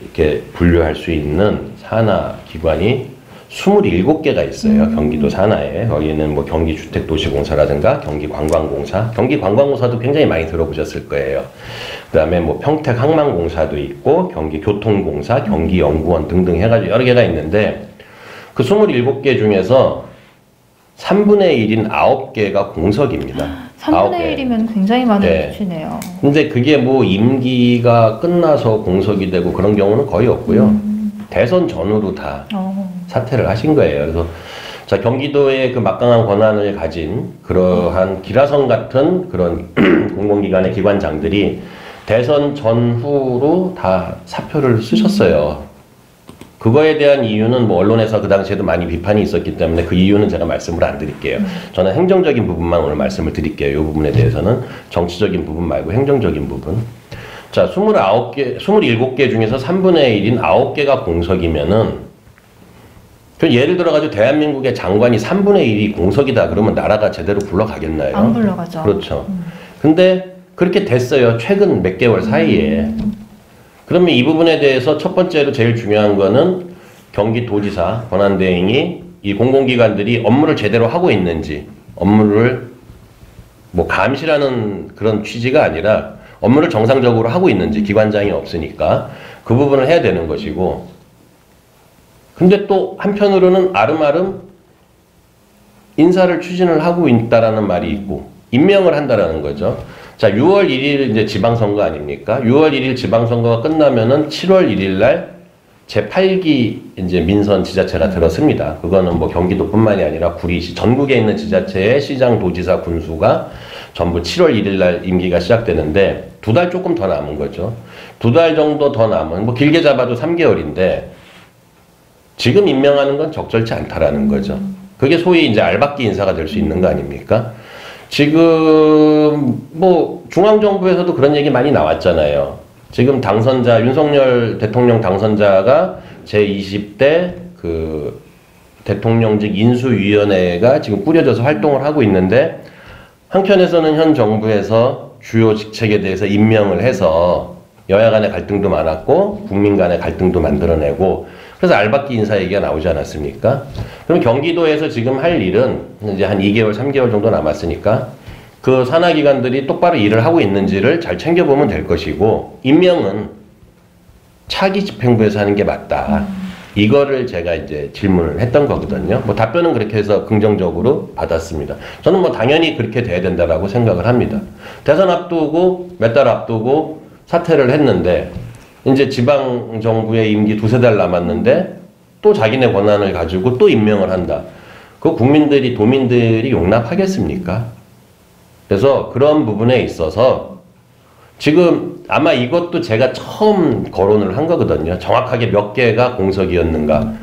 이렇게 분류할 수 있는 산하 기관이 27개가 있어요. 경기도 산하에. 거기는 뭐 경기주택도시공사라든가 경기관광공사, 경기관광공사도 굉장히 많이 들어보셨을 거예요. 그 다음에 뭐 평택항만공사도 있고 경기교통공사, 경기연구원 등등 해가지고 여러 개가 있는데 그 27개 중에서 3분의 1인 9개가 공석입니다. 3분의 1이면 굉장히 많은 네. 수치네요. 근데 그게 뭐 임기가 끝나서 공석이 되고 그런 경우는 거의 없고요. 대선 전후로 다 사퇴를 하신 거예요. 그래서 자, 경기도의 그 막강한 권한을 가진 그러한 기라성 같은 그런 공공기관의 기관장들이 대선 전후로 다 사표를 쓰셨어요. 그거에 대한 이유는 뭐 언론에서 그 당시에도 많이 비판이 있었기 때문에 그 이유는 제가 말씀을 안 드릴게요. 저는 행정적인 부분만 오늘 말씀을 드릴게요. 이 부분에 대해서는 정치적인 부분 말고 행정적인 부분. 자, 27개 중에서 3분의 1인 9개가 공석이면은 예를 들어가지고 대한민국의 장관이 3분의 1이 공석이다 그러면 나라가 제대로 굴러가겠나요? 안 굴러가죠. 그렇죠. 근데 그렇게 됐어요. 최근 몇 개월 사이에. 그러면 이 부분에 대해서 첫 번째로 제일 중요한 거는 경기도지사 권한대행이 이 공공기관들이 업무를 제대로 하고 있는지, 업무를 뭐 감시라는 그런 취지가 아니라 업무를 정상적으로 하고 있는지, 기관장이 없으니까 그 부분을 해야 되는 것이고, 근데 또 한편으로는 아름아름 인사를 추진을 하고 있다라는 말이 있고 임명을 한다라는 거죠. 자, 6월 1일 이제 지방선거 아닙니까? 6월 1일 지방선거가 끝나면은 7월 1일 날 제8기 이제 민선 지자체가 들어섭니다. 그거는 뭐 경기도뿐만이 아니라 구리시 전국에 있는 지자체의 시장, 도지사, 군수가 전부 7월 1일 날 임기가 시작되는데 2달 조금 더 남은 거죠. 2달 정도 더 남은, 뭐 길게 잡아도 3개월인데 지금 임명하는 건 적절치 않다라는 거죠. 그게 소위 이제 알박기 인사가 될 수 있는 거 아닙니까? 지금 뭐 중앙정부에서도 그런 얘기 많이 나왔잖아요. 지금 당선자, 윤석열 대통령 당선자가 제20대 그 대통령직 인수위원회가 지금 꾸려져서 활동을 하고 있는데 한편에서는 현 정부에서 주요 직책에 대해서 임명을 해서 여야 간의 갈등도 많았고 국민 간의 갈등도 만들어내고 그래서 알박기 인사 얘기가 나오지 않았습니까? 그럼 경기도에서 지금 할 일은 이제 한 2개월, 3개월 정도 남았으니까 그 산하기관들이 똑바로 일을 하고 있는지를 잘 챙겨보면 될 것이고 임명은 차기 집행부에서 하는 게 맞다. 이거를 제가 이제 질문을 했던 거거든요. 뭐 답변은 그렇게 해서 긍정적으로 받았습니다. 저는 뭐 당연히 그렇게 돼야 된다라고 생각을 합니다. 대선 앞두고 몇 달 앞두고 사퇴를 했는데 이제 지방정부의 임기 2-3달 남았는데 또 자기네 권한을 가지고 또 임명을 한다. 그 국민들이, 도민들이 용납하겠습니까? 그래서 그런 부분에 있어서 지금 아마 이것도 제가 처음 거론을 한 거거든요. 정확하게 몇 개가 공석이었는가.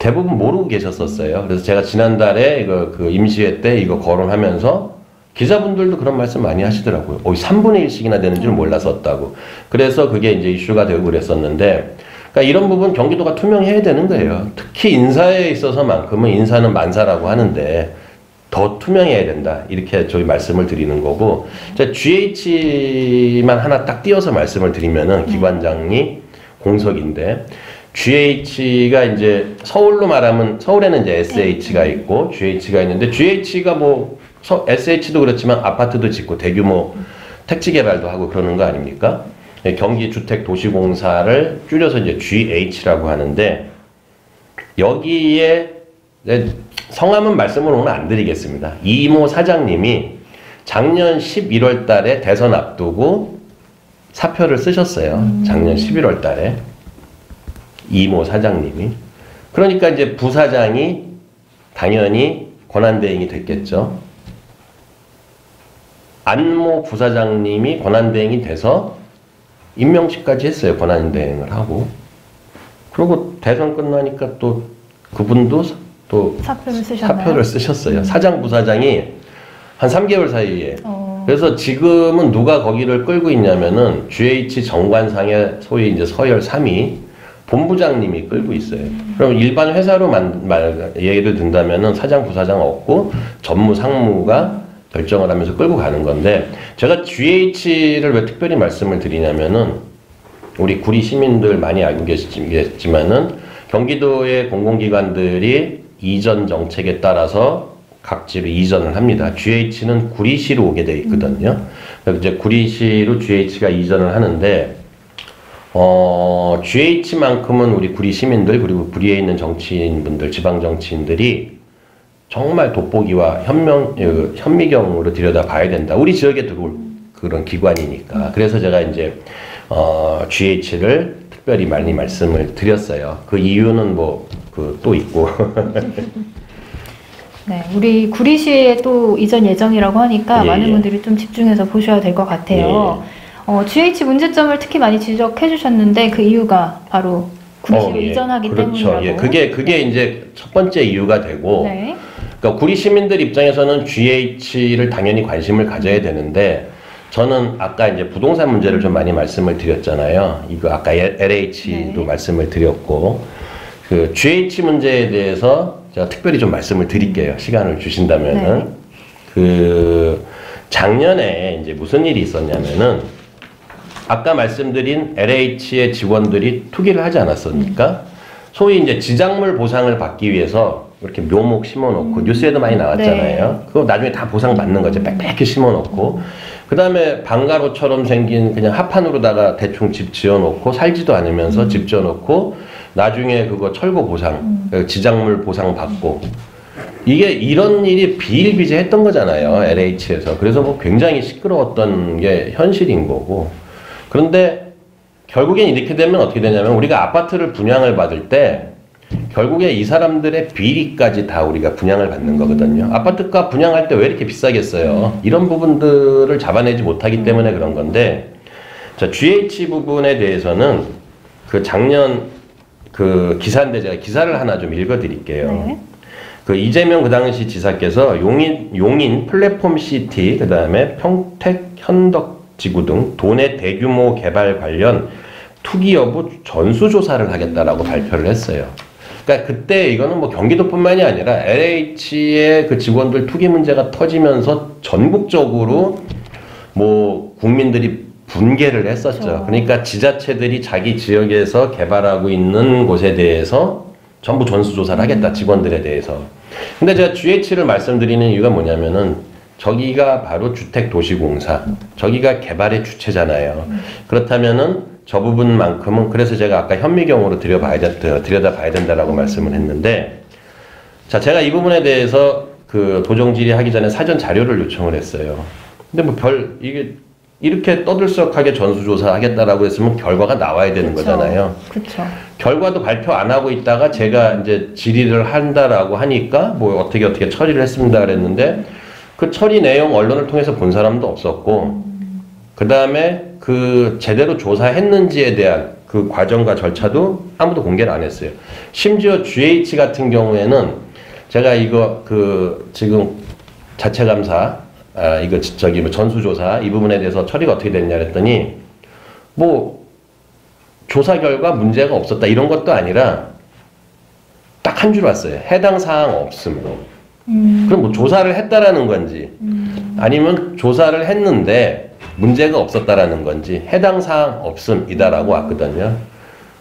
대부분 모르고 계셨었어요. 그래서 제가 지난달에 이거 그 임시회 때 이거 거론하면서 기자분들도 그런 말씀 많이 하시더라고요. 3분의 1씩이나 되는 줄 몰랐었다고. 그래서 그게 이제 이슈가 되고 그랬었는데, 그러니까 이런 부분 경기도가 투명해야 되는 거예요. 특히 인사에 있어서만큼은 인사는 만사라고 하는데 더 투명해야 된다. 이렇게 저희 말씀을 드리는 거고, GH만 하나 딱 띄어서 말씀을 드리면은 기관장이 공석인데, GH가 이제 서울로 말하면 서울에는 이제 SH가 있고 GH가 있는데 GH가 뭐 SH도 그렇지만 아파트도 짓고 대규모 택지 개발도 하고 그러는 거 아닙니까? 경기주택도시공사를 줄여서 이제 GH라고 하는데 여기에 성함은 말씀을 오늘 안 드리겠습니다. 이모 사장님이 작년 11월 달에 대선 앞두고 사표를 쓰셨어요. 작년 11월 달에 이모 사장님이. 그러니까 이제 부사장이 당연히 권한대행이 됐겠죠. 안모 부사장님이 권한대행이 돼서 임명식까지 했어요. 권한대행을 하고. 그리고 대선 끝나니까 또 그분도 또 사표를 쓰셨나요? 사표를 쓰셨어요. 사장 부사장이 한 3개월 사이에. 그래서 지금은 누가 거기를 끌고 있냐면은 GH 정관상의 소위 이제 서열 3위 본부장님이 끌고 있어요. 그럼 일반 회사로 예를 든다면은 사장 부사장 없고 전무 상무가 결정을 하면서 끌고 가는 건데, 제가 GH를 왜 특별히 말씀을 드리냐면은 우리 구리 시민들 많이 알고 계시겠지만은 경기도의 공공기관들이 이전 정책에 따라서 각지로 이전을 합니다. GH는 구리시로 오게 돼 있거든요. 그래서 이제 구리시로 GH가 이전을 하는데, GH만큼은 우리 구리 시민들 그리고 구리에 있는 정치인분들, 지방 정치인들이 정말 돋보기와 현미경으로 들여다봐야 된다. 우리 지역에 들어올 그런 기관이니까. 그래서 제가 이제 GH를 특별히 많이 말씀을 드렸어요. 그 이유는 뭐 또 있고. 네, 우리 구리시에 또 이전 예정이라고 하니까 예, 많은 예. 분들이 좀 집중해서 보셔야 될 것 같아요. GH 문제점을 특히 많이 지적해 주셨는데 그 이유가 바로 구리시로 예. 이전하기 그렇죠. 때문이라고. 예. 그게 이제 첫 번째 이유가 되고, 네. 그러니까 구리 시민들 입장에서는 GH를 당연히 관심을 가져야 되는데, 저는 아까 이제 부동산 문제를 좀 많이 말씀을 드렸잖아요. 이거 아까 LH도 네. 말씀을 드렸고, 그 GH 문제에 대해서 제가 특별히 좀 말씀을 드릴게요. 시간을 주신다면은. 네. 그 작년에 이제 무슨 일이 있었냐면은, 아까 말씀드린 LH의 직원들이 투기를 하지 않았습니까? 소위 이제 지작물 보상을 받기 위해서 이렇게 묘목 심어놓고, 뉴스에도 많이 나왔잖아요. 네. 그거 나중에 다 보상 받는 거죠. 빽빽히 심어놓고. 그 다음에 방가로처럼 생긴 그냥 합판으로다가 대충 집 지어놓고 살지도 않으면서 집 지어놓고 나중에 그거 철거 보상, 지작물 보상 받고. 이게 이런 일이 비일비재했던 거잖아요. LH에서. 그래서 뭐 굉장히 시끄러웠던 게 현실인 거고. 그런데 결국엔 이렇게 되면 어떻게 되냐면, 우리가 아파트를 분양을 받을 때 결국에 이 사람들의 비리까지 다 우리가 분양을 받는 거거든요. 아파트가 분양할 때 왜 이렇게 비싸겠어요? 이런 부분들을 잡아내지 못하기 때문에 그런 건데, 자, GH 부분에 대해서는 그 작년 그 기사인데 제가 기사를 하나 좀 읽어드릴게요. 네. 그 이재명 그 당시 지사께서 용인 플랫폼 시티, 그 다음에 평택 현덕지구 등 도내 대규모 개발 관련 투기 여부 전수조사를 하겠다라고 발표를 했어요. 그러니까 그때 이거는 뭐 경기도뿐만이 아니라 LH의 그 직원들 투기 문제가 터지면서 전국적으로 뭐 국민들이 분개를 했었죠. 그렇죠. 그러니까 지자체들이 자기 지역에서 개발하고 있는 곳에 대해서 전부 전수조사를 하겠다, 직원들에 대해서. 근데 제가 GH를 말씀드리는 이유가 뭐냐면은, 저기가 바로 주택도시공사, 저기가 개발의 주체잖아요. 그렇다면은 저 부분만큼은, 그래서 제가 아까 현미경으로 들여다봐야 된다라고 말씀을 했는데, 자, 제가 이 부분에 대해서 그 도정질의 하기 전에 사전 자료를 요청을 했어요. 근데 뭐 이게 이렇게 떠들썩하게 전수조사 하겠다라고 했으면 결과가 나와야 되는 거잖아요. 그렇죠. 결과도 발표 안 하고 있다가 제가 이제 질의를 한다라고 하니까 뭐 어떻게 처리를 했습니다 그랬는데, 그 처리 내용 언론을 통해서 본 사람도 없었고, 그 다음에 그 제대로 조사했는지에 대한 그 과정과 절차도 아무도 공개를 안 했어요. 심지어 GH 같은 경우에는 제가 이거 그 지금 자체감사, 이거 저기 뭐 전수조사 이 부분에 대해서 처리가 어떻게 됐냐 그랬더니, 뭐 조사 결과 문제가 없었다 이런 것도 아니라 딱 한 줄 왔어요. 해당 사항 없음으로. 그럼 뭐 조사를 했다라는 건지, 아니면 조사를 했는데 문제가 없었다라는 건지, 해당 사항 없음이다라고 왔거든요.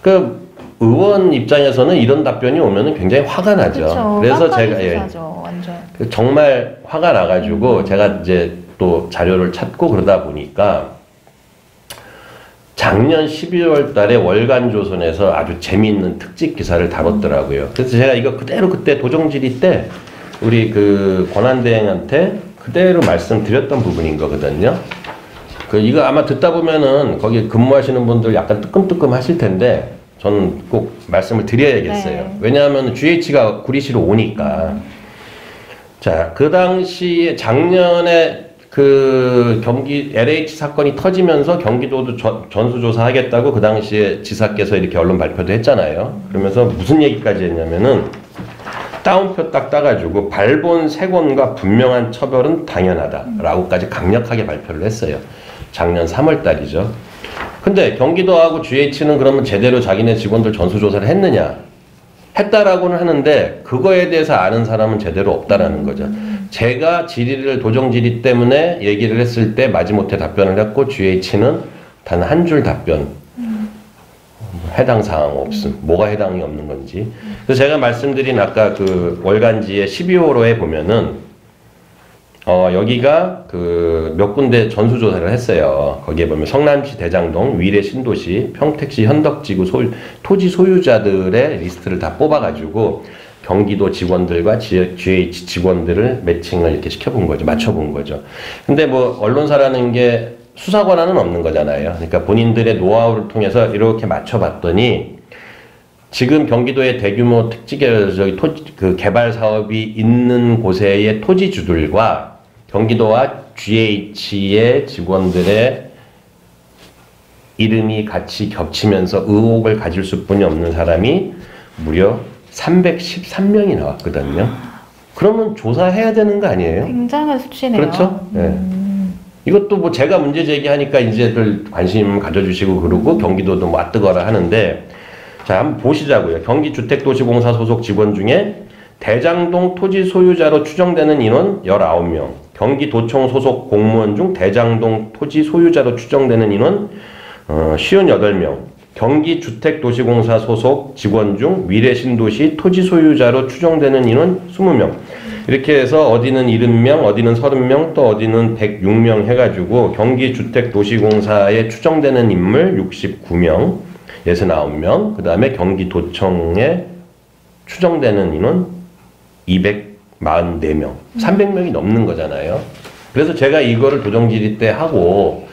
그 의원 입장에서는 이런 답변이 오면은 굉장히 화가 나죠. 그쵸. 그래서 제가 수사죠, 완전. 정말 화가 나가지고 제가 이제 또 자료를 찾고 그러다 보니까 작년 12월 달에 월간조선에서 아주 재미있는 특집 기사를 다뤘더라고요. 그래서 제가 이거 그대로 그때 도정질의 때 우리 그 권한대행한테 그대로 말씀드렸던 부분인 거거든요. 그 이거 아마 듣다 보면은 거기 근무하시는 분들 약간 뜨끔뜨끔 하실 텐데, 저는 꼭 말씀을 드려야겠어요. 네. 왜냐하면 GH가 구리시로 오니까. 자, 그 당시에 작년에 그 LH 사건이 터지면서 경기도도 전수조사 하겠다고 그 당시에 지사께서 이렇게 언론 발표도 했잖아요. 그러면서 무슨 얘기까지 했냐면은, 따옴표 딱 따가지고 발본 세권과 분명한 처벌은 당연하다라고까지 강력하게 발표를 했어요. 작년 3월 달이죠. 근데 경기도하고 GH는 그러면 제대로 자기네 직원들 전수조사를 했느냐? 했다라고는 하는데 그거에 대해서 아는 사람은 제대로 없다라는 거죠. 제가 질의를 도정질의 때문에 얘기를 했을 때 마지못해 답변을 했고 GH는 단 한 줄 답변 해당 사항 없음. 뭐가 해당이 없는 건지. 그래서 제가 말씀드린 아까 그 월간지의 12호로에 보면은 여기가 그 몇 군데 전수조사를 했어요. 거기에 보면 성남시 대장동, 위례 신도시, 평택시 현덕지구 토지 소유자들의 리스트를 다 뽑아가지고 경기도 직원들과 GH 직원들을 매칭을 이렇게 시켜본 거죠. 맞춰본 거죠. 근데 뭐 언론사라는 게 수사 권한은 없는 거잖아요. 그러니까 본인들의 노하우를 통해서 이렇게 맞춰봤더니 지금 경기도의 대규모 그 개발 사업이 있는 곳의 토지주들과 경기도와 GH의 직원들의 이름이 같이 겹치면서 의혹을 가질 수뿐이 없는 사람이 무려 313명이 나왔거든요. 그러면 조사해야 되는 거 아니에요? 굉장한 수치네요. 그렇죠? 네. 이것도 뭐 제가 문제 제기하니까 이제들 관심 가져주시고 그러고 경기도도 뭐 뜨거라 하는데 자, 한번 보시자고요. 경기주택도시공사 소속 직원 중에 대장동 토지 소유자로 추정되는 인원 19명, 경기도청 소속 공무원 중 대장동 토지 소유자로 추정되는 인원 58명, 경기주택도시공사 소속 직원 중 위례신도시 토지 소유자로 추정되는 인원 20명. 이렇게 해서 어디는 70명, 어디는 30명, 또 어디는 106명 해가지고 경기주택도시공사에 추정되는 인물 69명, 69명, 그 다음에 경기도청에 추정되는 인원 244명, 300명이 넘는 거잖아요. 그래서 제가 이거를 도정질의 때 하고,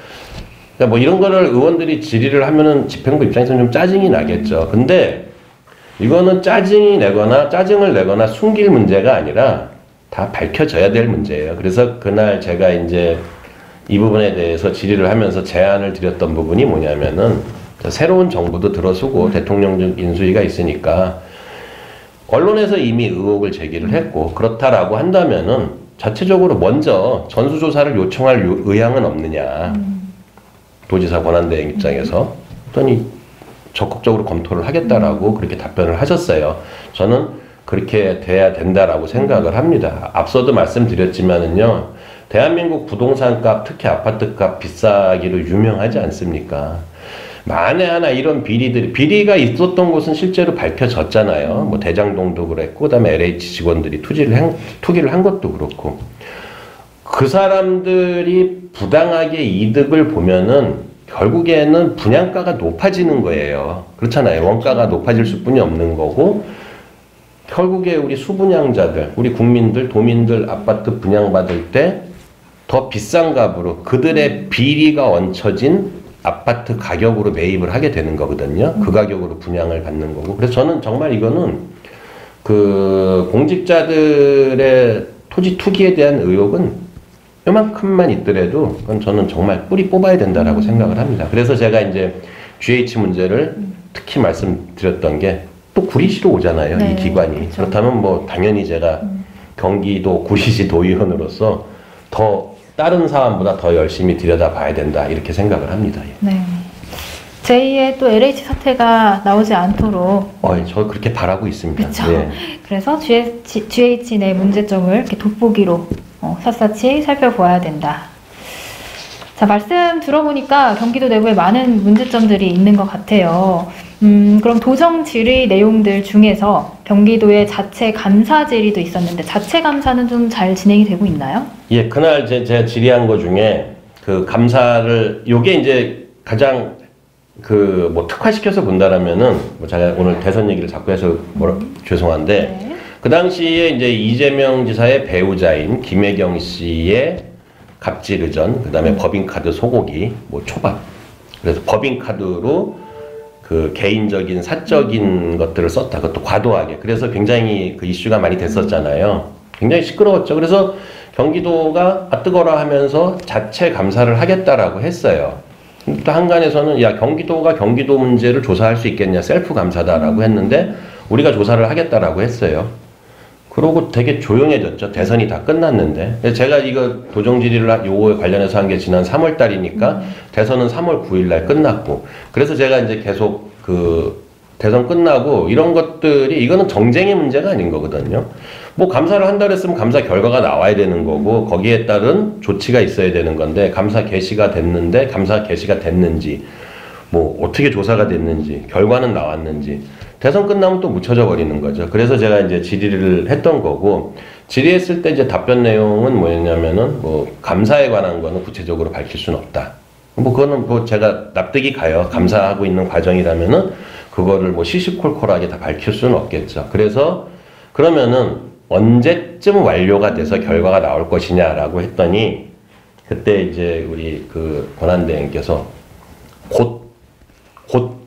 그러니까 뭐 이런 거를 의원들이 질의를 하면은 집행부 입장에서는 좀 짜증이 나겠죠. 근데 이거는 짜증을 내거나 숨길 문제가 아니라 다 밝혀져야 될 문제예요. 그래서 그날 제가 이제 이 부분에 대해서 질의를 하면서 제안을 드렸던 부분이 뭐냐면은 새로운 정부도 들어서고 대통령 인수위가 있으니까 언론에서 이미 의혹을 제기를 했고 그렇다라고 한다면은 자체적으로 먼저 전수조사를 요청할 의향은 없느냐. 도지사 권한대행 입장에서 했더니 적극적으로 검토를 하겠다라고 그렇게 답변을 하셨어요. 저는 그렇게 돼야 된다라고 생각을 합니다. 앞서도 말씀드렸지만은요, 대한민국 부동산값, 특히 아파트값 비싸기로 유명하지 않습니까? 만에 하나 이런 비리가 있었던 곳은 실제로 밝혀졌잖아요. 뭐 대장동도 그랬고, 그다음에 LH 직원들이 투기를 한 것도 그렇고. 그 사람들이 부당하게 이득을 보면은 결국에는 분양가가 높아지는 거예요. 그렇잖아요. 원가가 높아질 수뿐이 없는 거고 결국에 우리 수분양자들, 우리 국민들, 도민들 아파트 분양받을 때 더 비싼 값으로 그들의 비리가 얹혀진 아파트 가격으로 매입을 하게 되는 거거든요. 그 가격으로 분양을 받는 거고. 그래서 저는 정말 이거는 그 공직자들의 토지 투기에 대한 의혹은 요만큼만 있더라도 그건 저는 정말 뿌리 뽑아야 된다라고 생각을 합니다. 그래서 제가 이제 GH 문제를 특히 말씀드렸던 게 또 구리시로 오잖아요. 네, 이 기관이. 그렇죠. 그렇다면 뭐 당연히 제가 경기도 구리시 도의원으로서 더 다른 사안보다 더 열심히 들여다봐야 된다 이렇게 생각을 합니다. 네. 제2의 또 LH 사태가 나오지 않도록 저 그렇게 바라고 있습니다. 그렇죠. 네. 그래서 GH 내 문제점을 이렇게 돋보기로 샅샅이 살펴보아야 된다. 자, 말씀 들어보니까 경기도 내부에 많은 문제점들이 있는 것 같아요. 그럼 도정 질의 내용들 중에서 경기도의 자체 감사 질의도 있었는데 자체 감사는 좀 잘 진행이 되고 있나요? 예, 그날 제가 질의한 것 중에 그 감사를 요게 이제 가장 그 뭐 특화시켜서 본다라면은 뭐 제가 오늘 대선 얘기를 자꾸 해서 죄송한데 네. 그 당시에 이제 이재명 지사의 배우자인 김혜경 씨의 갑질 의전, 그다음에 법인카드 소고기, 뭐 초밥. 그래서 법인카드로 그 개인적인 사적인 것들을 썼다. 그것도 과도하게. 그래서 굉장히 그 이슈가 많이 됐었잖아요. 굉장히 시끄러웠죠. 그래서 경기도가 뜨거라 하면서 자체 감사를 하겠다라고 했어요. 또 한간에서는 야 경기도가 경기도 문제를 조사할 수 있겠냐 셀프 감사다라고 했는데 우리가 조사를 하겠다라고 했어요. 그러고 되게 조용해졌죠. 대선이 다 끝났는데. 그래서 제가 이거 도정질의를 요거에 관련해서 한 게 지난 3월 달이니까 대선은 3월 9일 날 끝났고. 그래서 제가 이제 계속 그 대선 끝나고 이런 것들이 이거는 정쟁의 문제가 아닌 거거든요. 뭐 감사를 한다 그랬으면 감사 결과가 나와야 되는 거고 거기에 따른 조치가 있어야 되는 건데 감사 개시가 됐는데 감사 개시가 됐는지 뭐 어떻게 조사가 됐는지 결과는 나왔는지 대선 끝나면 또 묻혀져 버리는 거죠. 그래서 제가 이제 질의를 했던 거고 질의했을 때 이제 답변 내용은 뭐였냐면은 뭐 감사에 관한 거는 구체적으로 밝힐 수는 없다. 뭐 그거는 뭐 제가 납득이 가요. 감사하고 있는 과정이라면은 그거를 뭐 시시콜콜하게 다 밝힐 수는 없겠죠. 그래서 그러면은 언제쯤 완료가 돼서 결과가 나올 것이냐라고 했더니 그때 이제 우리 그 권한대행께서 곧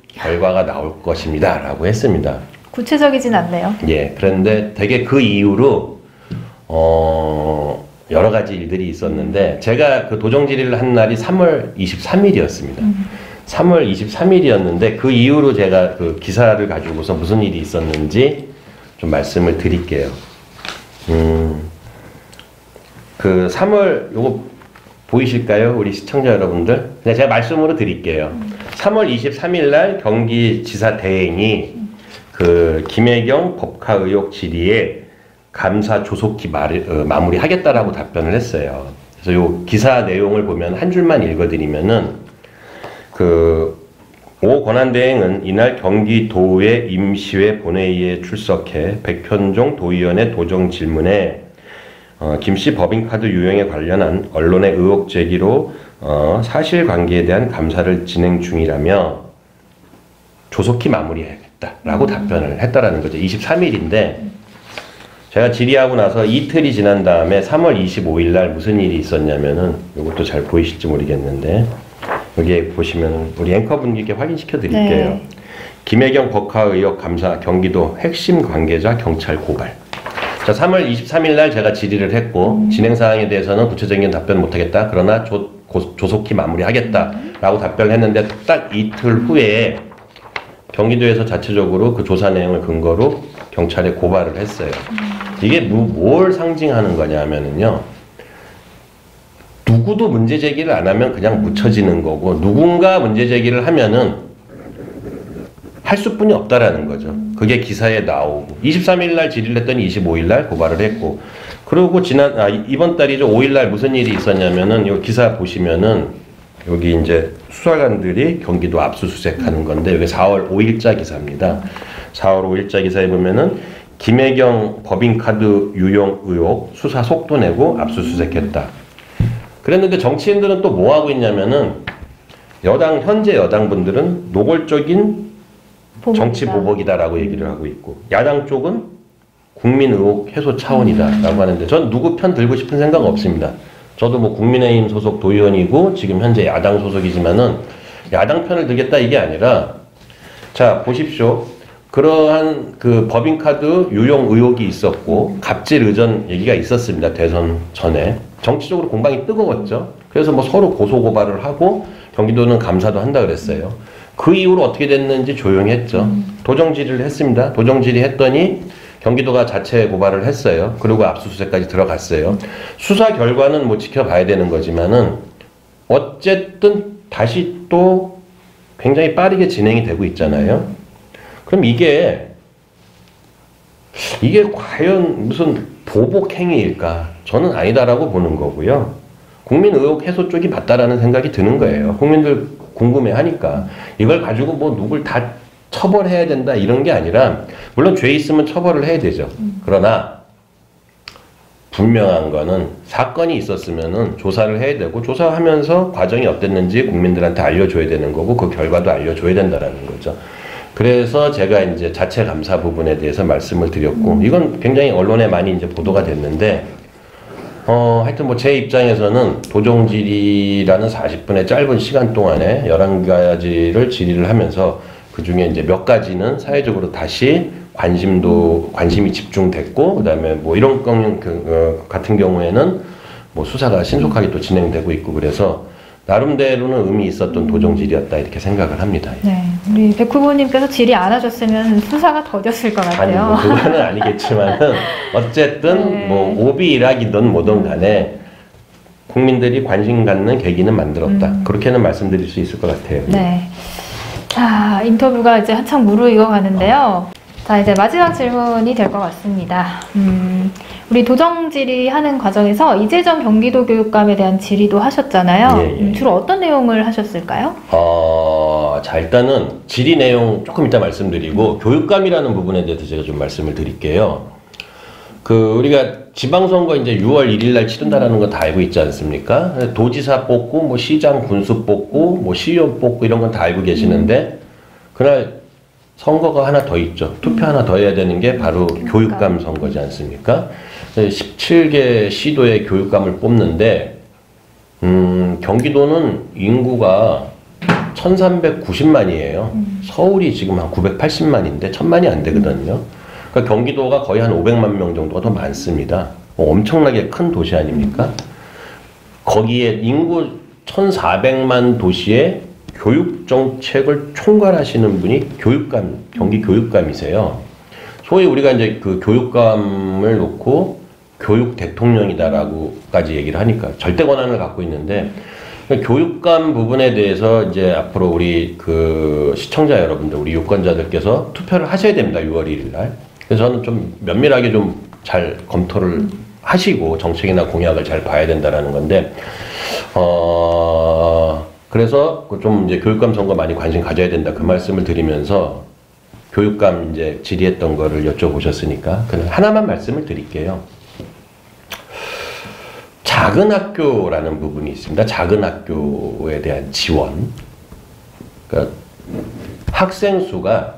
결과가 나올 것입니다 라고 했습니다. 구체적이진 않네요. 예, 그런데 되게 그 이후로 여러 가지 일들이 있었는데 제가 그 도정 질의를 한 날이 3월 23일이었습니다. 3월 23일이었는데 그 이후로 제가 그 기사를 가지고서 무슨 일이 있었는지 좀 말씀을 드릴게요. 그 3월 요거 보이실까요? 우리 시청자 여러분들? 그냥 제가 말씀으로 드릴게요. 3월 23일 날 경기지사 대행이 그 김혜경 법카 의혹 질의에 감사 조속히 마무리하겠다라고 답변을 했어요. 그래서 요 기사 내용을 보면 한 줄만 읽어드리면은 오 권한대행은 이날 경기도의 임시회 본회의에 출석해 백현종 도의원의 도정 질문에 김씨 법인카드 유용에 관련한 언론의 의혹 제기로 사실관계에 대한 감사를 진행 중이라며 조속히 마무리해야겠다라고 답변을 했다라는 거죠. 23일인데 제가 질의하고 나서 이틀이 지난 다음에 3월 25일 날 무슨 일이 있었냐면은 이것도 잘 보이실지 모르겠는데 여기에 보시면 우리 앵커분들께 확인시켜 드릴게요. 네. 김혜경 법카 의혹 감사 경기도 핵심 관계자 경찰 고발. 자, 3월 23일 날 제가 질의를 했고 진행 사항에 대해서는 구체적인 답변 못하겠다. 그러나 조속히 마무리하겠다라고 답변을 했는데 딱 이틀 후에 경기도에서 자체적으로 그 조사 내용을 근거로 경찰에 고발을 했어요. 이게 뭘 상징하는 거냐면은요. 누구도 문제 제기를 안 하면 그냥 묻혀지는 거고 누군가 문제 제기를 하면은 할 수뿐이 없다라는 거죠. 그게 기사에 나오고 23일 날 질의를 했더니 25일 날 고발을 했고 그리고 이번 달이죠. 5일 날 무슨 일이 있었냐면은 이 기사 보시면은 여기 이제 수사관들이 경기도 압수수색하는 건데 여기 4월 5일자 기사입니다. 4월 5일자 기사에 보면은 김혜경 법인카드 유용 의혹 수사 속도 내고 압수수색했다. 그랬는데 정치인들은 또 뭐 하고 있냐면은 현재 여당분들은 노골적인 정치 보복이다라고 얘기를 하고 있고 야당 쪽은 국민 의혹 해소 차원이다라고 하는데 전 누구 편 들고 싶은 생각 없습니다. 저도 뭐 국민의힘 소속 도의원이고 지금 현재 야당 소속이지만은 야당 편을 들겠다 이게 아니라 자 보십시오. 그러한 그 법인카드 유용 의혹이 있었고 갑질 의전 얘기가 있었습니다. 대선 전에 정치적으로 공방이 뜨거웠죠. 그래서 뭐 서로 고소고발을 하고 경기도는 감사도 한다 그랬어요. 그 이후로 어떻게 됐는지 조용히 했죠. 도정 질의를 했습니다. 도정 질의했더니 경기도가 자체 고발을 했어요. 그리고 압수수색까지 들어갔어요. 수사 결과는 뭐 지켜봐야 되는 거지만은 어쨌든 다시 또 굉장히 빠르게 진행이 되고 있잖아요. 그럼 이게 과연 무슨 보복 행위일까? 저는 아니다라고 보는 거고요. 국민 의혹 해소 쪽이 맞다라는 생각이 드는 거예요. 국민들 궁금해하니까 이걸 가지고 뭐 누굴 다 처벌해야 된다 이런 게 아니라 물론 죄 있으면 처벌을 해야 되죠. 그러나 분명한 거는 사건이 있었으면은 조사를 해야 되고 조사하면서 과정이 어땠는지 국민들한테 알려줘야 되는 거고 그 결과도 알려줘야 된다라는 거죠. 그래서 제가 이제 자체 감사 부분에 대해서 말씀을 드렸고 이건 굉장히 언론에 많이 이제 보도가 됐는데 하여튼 뭐 제 입장에서는 도정 질의라는 40분의 짧은 시간 동안에 11가지를 질의를 하면서 그 중에 이제 몇 가지는 사회적으로 다시 관심이 집중됐고 그다음에 뭐 이런 건 같은 경우에는 뭐 수사가 신속하게 또 진행되고 있고 그래서 나름대로는 의미 있었던 도정질이었다 이렇게 생각을 합니다. 네, 우리 백 후보님께서 질의 안 하셨으면 수사가 더뎠을 것 같아요. 아니, 뭐 그거는 아니겠지만은 어쨌든 네. 뭐 오비 일학이든 뭐든 간에 국민들이 관심 갖는 계기는 만들었다. 그렇게는 말씀드릴 수 있을 것 같아요. 네. 자, 인터뷰가 이제 한창 무르익어 가는데요. 자, 이제 마지막 질문이 될 것 같습니다. 우리 도정 질의하는 과정에서 이재정 경기도 교육감에 대한 질의도 하셨잖아요. 예, 예. 주로 어떤 내용을 하셨을까요? 자, 일단은 질의 내용 조금 이따 말씀드리고 교육감이라는 부분에 대해서 제가 좀 말씀을 드릴게요. 우리가 지방선거 이제 6월 1일 날 치른다라는 거 다 알고 있지 않습니까? 도지사 뽑고, 뭐 시장 군수 뽑고, 뭐 시의원 뽑고 이런 건 다 알고 계시는데, 그날 선거가 하나 더 있죠. 투표 하나 더 해야 되는 게 바로 교육감 선거지 않습니까? 17개 시도의 교육감을 뽑는데, 경기도는 인구가 1390만이에요. 서울이 지금 한 980만인데 1000만이 안 되거든요. 그러니까 경기도가 거의 한 500만 명 정도가 더 많습니다. 엄청나게 큰 도시 아닙니까? 거기에 인구 1400만 도시에 교육 정책을 총괄하시는 분이 교육감, 경기 교육감이세요. 소위 우리가 이제 그 교육감을 놓고 교육 대통령이다라고까지 얘기를 하니까 절대 권한을 갖고 있는데, 교육감 부분에 대해서 이제 앞으로 우리 그 시청자 여러분들, 우리 유권자들께서 투표를 하셔야 됩니다. 6월 1일 날. 그래서 저는 좀 면밀하게 좀 잘 검토를 하시고 정책이나 공약을 잘 봐야 된다라는 건데, 그래서 좀 이제 교육감 선거 많이 관심 가져야 된다 그 말씀을 드리면서 교육감 이제 질의했던 거를 여쭤보셨으니까 그냥 하나만 말씀을 드릴게요. 작은 학교라는 부분이 있습니다. 작은 학교에 대한 지원. 그러니까 학생 수가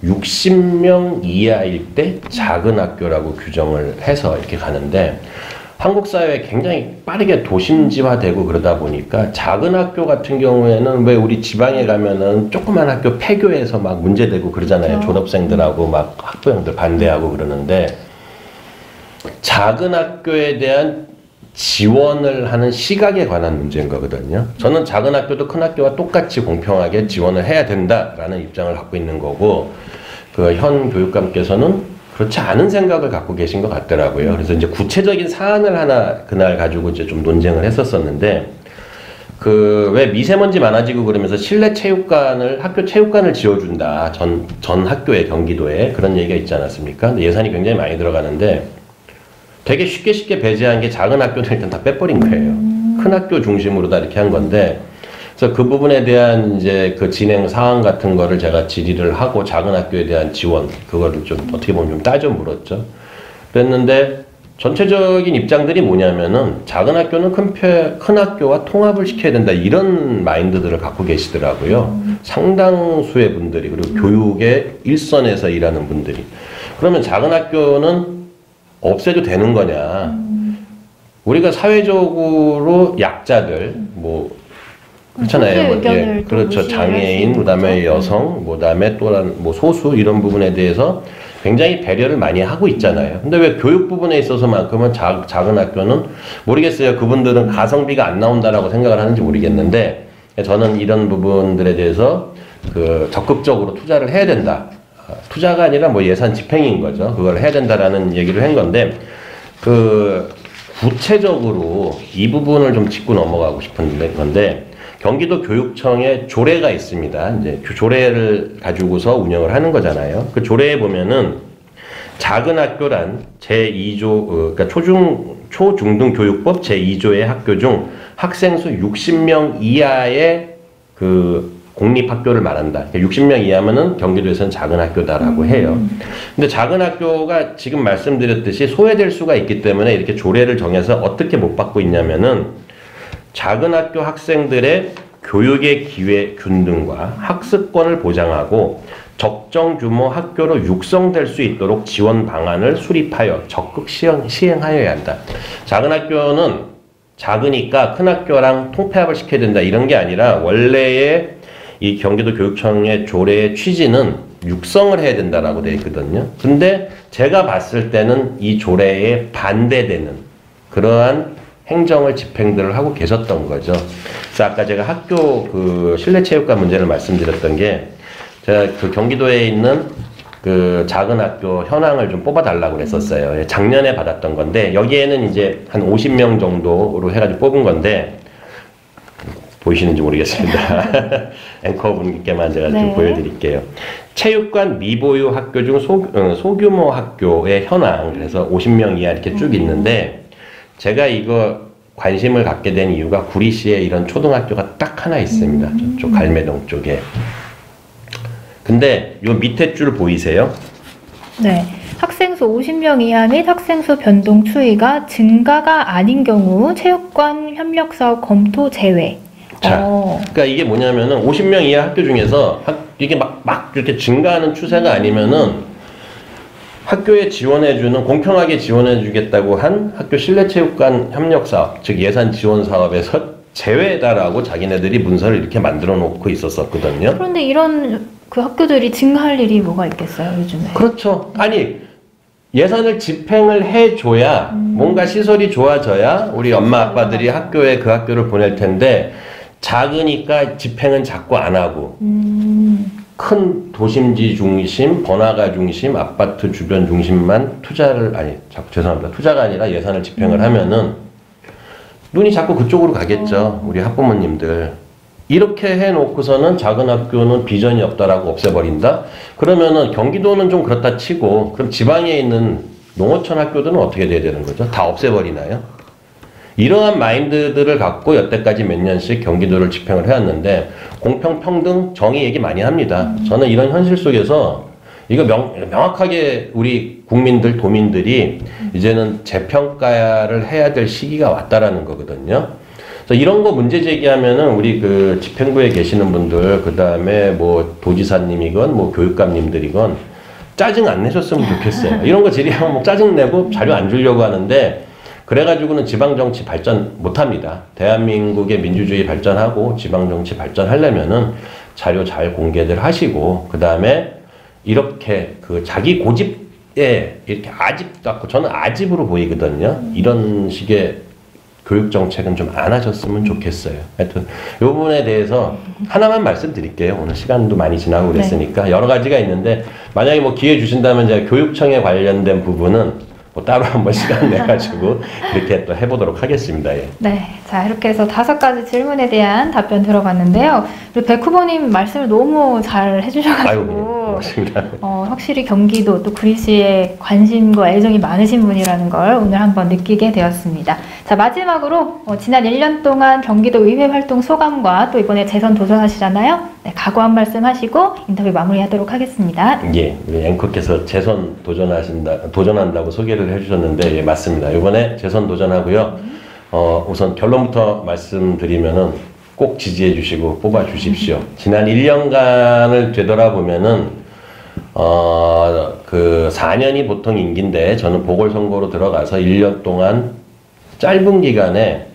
60명 이하일 때 작은 학교라고 규정을 해서 이렇게 가는데, 한국 사회에 굉장히 빠르게 도심지화되고 그러다 보니까 작은 학교 같은 경우에는 왜 우리 지방에 가면은 조그만 학교 폐교해서 막 문제되고 그러잖아요. 졸업생들하고 막 학부형들 반대하고 그러는데, 작은 학교에 대한 지원을 하는 시각에 관한 문제인 거거든요. 저는 작은 학교도 큰 학교와 똑같이 공평하게 지원을 해야 된다라는 입장을 갖고 있는 거고, 그 현 교육감께서는 그렇지 않은 생각을 갖고 계신 것 같더라고요. 그래서 이제 구체적인 사안을 하나 그날 가지고 이제 좀 논쟁을 했었었는데, 왜 미세먼지 많아지고 그러면서 실내 체육관을, 학교 체육관을 지어준다. 전 학교에, 경기도에. 그런 얘기가 있지 않았습니까? 예산이 굉장히 많이 들어가는데, 되게 쉽게 배제한 게 작은 학교는 일단 다 빼버린 거예요. 큰 학교 중심으로 다 이렇게 한 건데, 그래서 그 부분에 대한 이제 그 진행 사항 같은 거를 제가 질의를 하고 작은 학교에 대한 지원, 그거를 좀 어떻게 보면 좀 따져 물었죠. 그랬는데 전체적인 입장들이 뭐냐면은 작은 학교는 큰 학교와 통합을 시켜야 된다 이런 마인드들을 갖고 계시더라고요. 상당수의 분들이, 그리고 교육의 일선에서 일하는 분들이. 그러면 작은 학교는 없애도 되는 거냐. 우리가 사회적으로 약자들, 뭐, 그렇잖아요. 예, 그렇죠. 장애인, 그 다음에 여성, 그 다음에 또한 뭐 소수, 이런 부분에 대해서 굉장히 배려를 많이 하고 있잖아요. 근데 왜 교육 부분에 있어서만큼은 작은 학교는 모르겠어요. 그분들은 가성비가 안 나온다라고 생각을 하는지 모르겠는데, 저는 이런 부분들에 대해서 적극적으로 투자를 해야 된다. 투자가 아니라 뭐 예산 집행인 거죠. 그걸 해야 된다라는 얘기를 한 건데, 구체적으로 이 부분을 좀 짚고 넘어가고 싶은 건데, 경기도 교육청에 조례가 있습니다. 이제 조례를 가지고서 운영을 하는 거잖아요. 그 조례에 보면은 작은 학교란 제2조, 그러니까 초중등교육법 제2조의 학교 중 학생 수 60명 이하의 공립학교를 말한다. 60명 이하면은 경기도에서는 작은 학교다라고 해요. 근데 작은 학교가 지금 말씀드렸듯이 소외될 수가 있기 때문에 이렇게 조례를 정해서 어떻게 못 받고 있냐면은, 작은 학교 학생들의 교육의 기회 균등과 학습권을 보장하고 적정 규모 학교로 육성될 수 있도록 지원 방안을 수립하여 적극 시행하여야 한다. 작은 학교는 작으니까 큰 학교랑 통폐합을 시켜야 된다 이런 게 아니라, 원래의 이 경기도 교육청의 조례의 취지는 육성을 해야 된다라고 되어 있거든요. 근데 제가 봤을 때는 이 조례에 반대되는 그러한 행정을 집행들을 하고 계셨던 거죠. 그래서 아까 제가 학교 그 실내 체육관 문제를 말씀드렸던 게 제가 그 경기도에 있는 그 작은 학교 현황을 좀 뽑아달라고 그랬었어요. 작년에 받았던 건데 여기에는 이제 한 50명 정도로 해가지고 뽑은 건데 보이시는지 모르겠습니다. 앵커분께만 제가 좀 보여드릴게요. 체육관 미보유 학교 중 소규모 학교의 현황, 그래서 50명 이하 이렇게 쭉 있는데 제가 이거 관심을 갖게 된 이유가 구리시에 이런 초등학교가 딱 하나 있습니다. 저쪽 갈매동 쪽에. 근데 요 밑에 줄 보이세요? 네. 학생 수 50명 이하 및 학생 수 변동 추이가 증가가 아닌 경우 체육관 협력 사업 검토 제외. 자, 그러니까 이게 뭐냐면은 50명 이하 학교 중에서 이게 막 이렇게 증가하는 추세가 아니면은 학교에 지원해주는, 공평하게 지원해주겠다고 한 학교 실내체육관 협력사업, 즉 예산 지원 사업에서 제외다라고 자기네들이 문서를 이렇게 만들어 놓고 있었거든요. 그런데 이런 그 학교들이 증가할 일이 뭐가 있겠어요, 요즘에? 그렇죠. 아니, 예산을 집행을 해줘야 뭔가 시설이 좋아져야 우리 엄마 아빠들이 학교에 그 학교를 보낼 텐데 작으니까 집행은 자꾸 안 하고 큰 도심지 중심, 번화가 중심, 아파트 주변 중심만 투자를, 죄송합니다. 투자가 아니라 예산을 집행을 하면은 눈이 자꾸 그쪽으로 가겠죠. 우리 학부모님들. 이렇게 해놓고서는 작은 학교는 비전이 없다라고 없애버린다? 그러면은 경기도는 좀 그렇다 치고, 그럼 지방에 있는 농어촌 학교들은 어떻게 돼야 되는 거죠? 다 없애버리나요? 이러한 마인드들을 갖고 여태까지 몇 년씩 경기도를 집행을 해왔는데 공평, 평등, 정의 얘기 많이 합니다. 저는 이런 현실 속에서 이거 명확하게 우리 국민들, 도민들이 이제는 재평가를 해야 될 시기가 왔다라는 거거든요. 그래서 이런 거 문제 제기하면은 우리 그 집행부에 계시는 분들, 그 다음에 뭐 도지사님이건 뭐 교육감님들이건 짜증 안 내셨으면 좋겠어요. 이런 거 질의하면 뭐 짜증 내고 자료 안 주려고 하는데 그래가지고는 지방정치 발전 못합니다. 대한민국의 민주주의 발전하고 지방정치 발전하려면은 자료 잘 공개들 하시고, 그 다음에 이렇게 그 자기 고집에 이렇게 아집 갖고, 저는 아집으로 보이거든요. 이런 식의 교육정책은 좀 안 하셨으면 좋겠어요. 하여튼 이 부분에 대해서 하나만 말씀드릴게요. 오늘 시간도 많이 지나고 그랬으니까 여러 가지가 있는데 만약에 뭐 기회 주신다면 제가 교육청에 관련된 부분은 뭐 따로 한번 시간 내가지고 이렇게 또 해보도록 하겠습니다. 예. 네, 자 이렇게 해서 5가지 질문에 대한 답변 들어봤는데요. 우리 백 후보님 말씀을 너무 잘 해주셔가지고 고맙습니다. 확실히 경기도 또 구리시에 관심과 애정이 많으신 분이라는 걸 오늘 한번 느끼게 되었습니다. 자 마지막으로 지난 1년 동안 경기도 의회 활동 소감과 또 이번에 재선 도전하시잖아요. 네, 각오 한 말씀 하시고 인터뷰 마무리하도록 하겠습니다. 예, 우리 앵커께서 재선 도전한다고 소개를 해주셨는데 예, 맞습니다. 이번에 재선 도전하고요. 우선 결론부터 말씀드리면은 꼭 지지해 주시고 뽑아 주십시오. 지난 1년간을 되돌아보면은 그 4년이 보통 임기인데 저는 보궐선거로 들어가서 1년 동안 짧은 기간에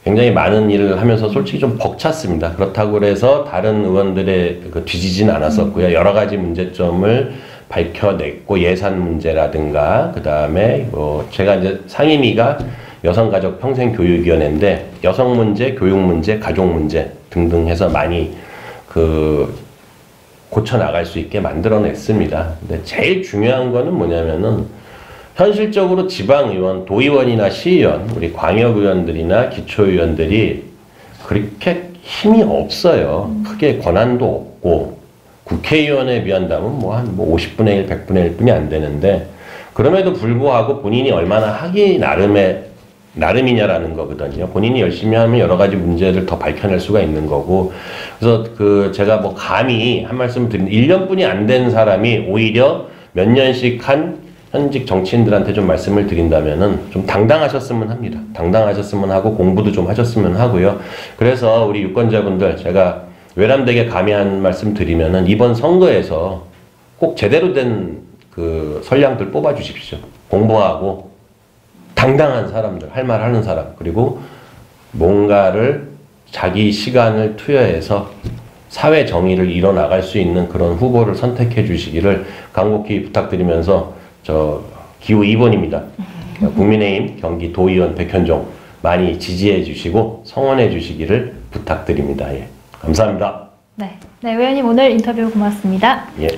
굉장히 많은 일을 하면서 솔직히 좀 벅찼습니다. 그렇다고 해서 다른 의원들의 뒤지진 않았었고요. 여러 가지 문제점을 밝혀냈고, 예산 문제라든가, 그 다음에 제가 이제 상임위가 여성가족평생교육위원회인데 여성 문제, 교육 문제, 가족 문제 등등 해서 많이 고쳐 나갈 수 있게 만들어냈습니다. 근데 제일 중요한 거는 뭐냐면은 현실적으로 지방의원, 도의원이나 시의원, 우리 광역의원들이나 기초의원들이 그렇게 힘이 없어요. 크게 권한도 없고, 국회의원에 비한다면 한 50분의 1, 100분의 1뿐이 안 되는데, 그럼에도 불구하고 본인이 얼마나 하기 나름이냐라는 거거든요. 본인이 열심히 하면 여러 가지 문제를 더 밝혀낼 수가 있는 거고, 그래서 제가 뭐 감히 한 말씀 드린 1년뿐이 안 된 사람이 오히려 몇 년씩 한 현직 정치인들한테 좀 말씀을 드린다면은 좀 당당하셨으면 합니다. 당당하셨으면 하고 공부도 좀 하셨으면 하고요. 그래서 우리 유권자분들 제가 외람되게 감히 한 말씀 드리면은 이번 선거에서 꼭 제대로 된 그 선량들 뽑아 주십시오. 공부하고 당당한 사람들, 할 말 하는 사람, 그리고 뭔가를 자기 시간을 투여해서 사회 정의를 이뤄나갈 수 있는 그런 후보를 선택해 주시기를 간곡히 부탁드리면서 기호 2번입니다. 국민의힘 경기도의원 백현종 많이 지지해 주시고 성원해 주시기를 부탁드립니다. 예. 감사합니다. 네. 네, 의원님 오늘 인터뷰 고맙습니다. 예.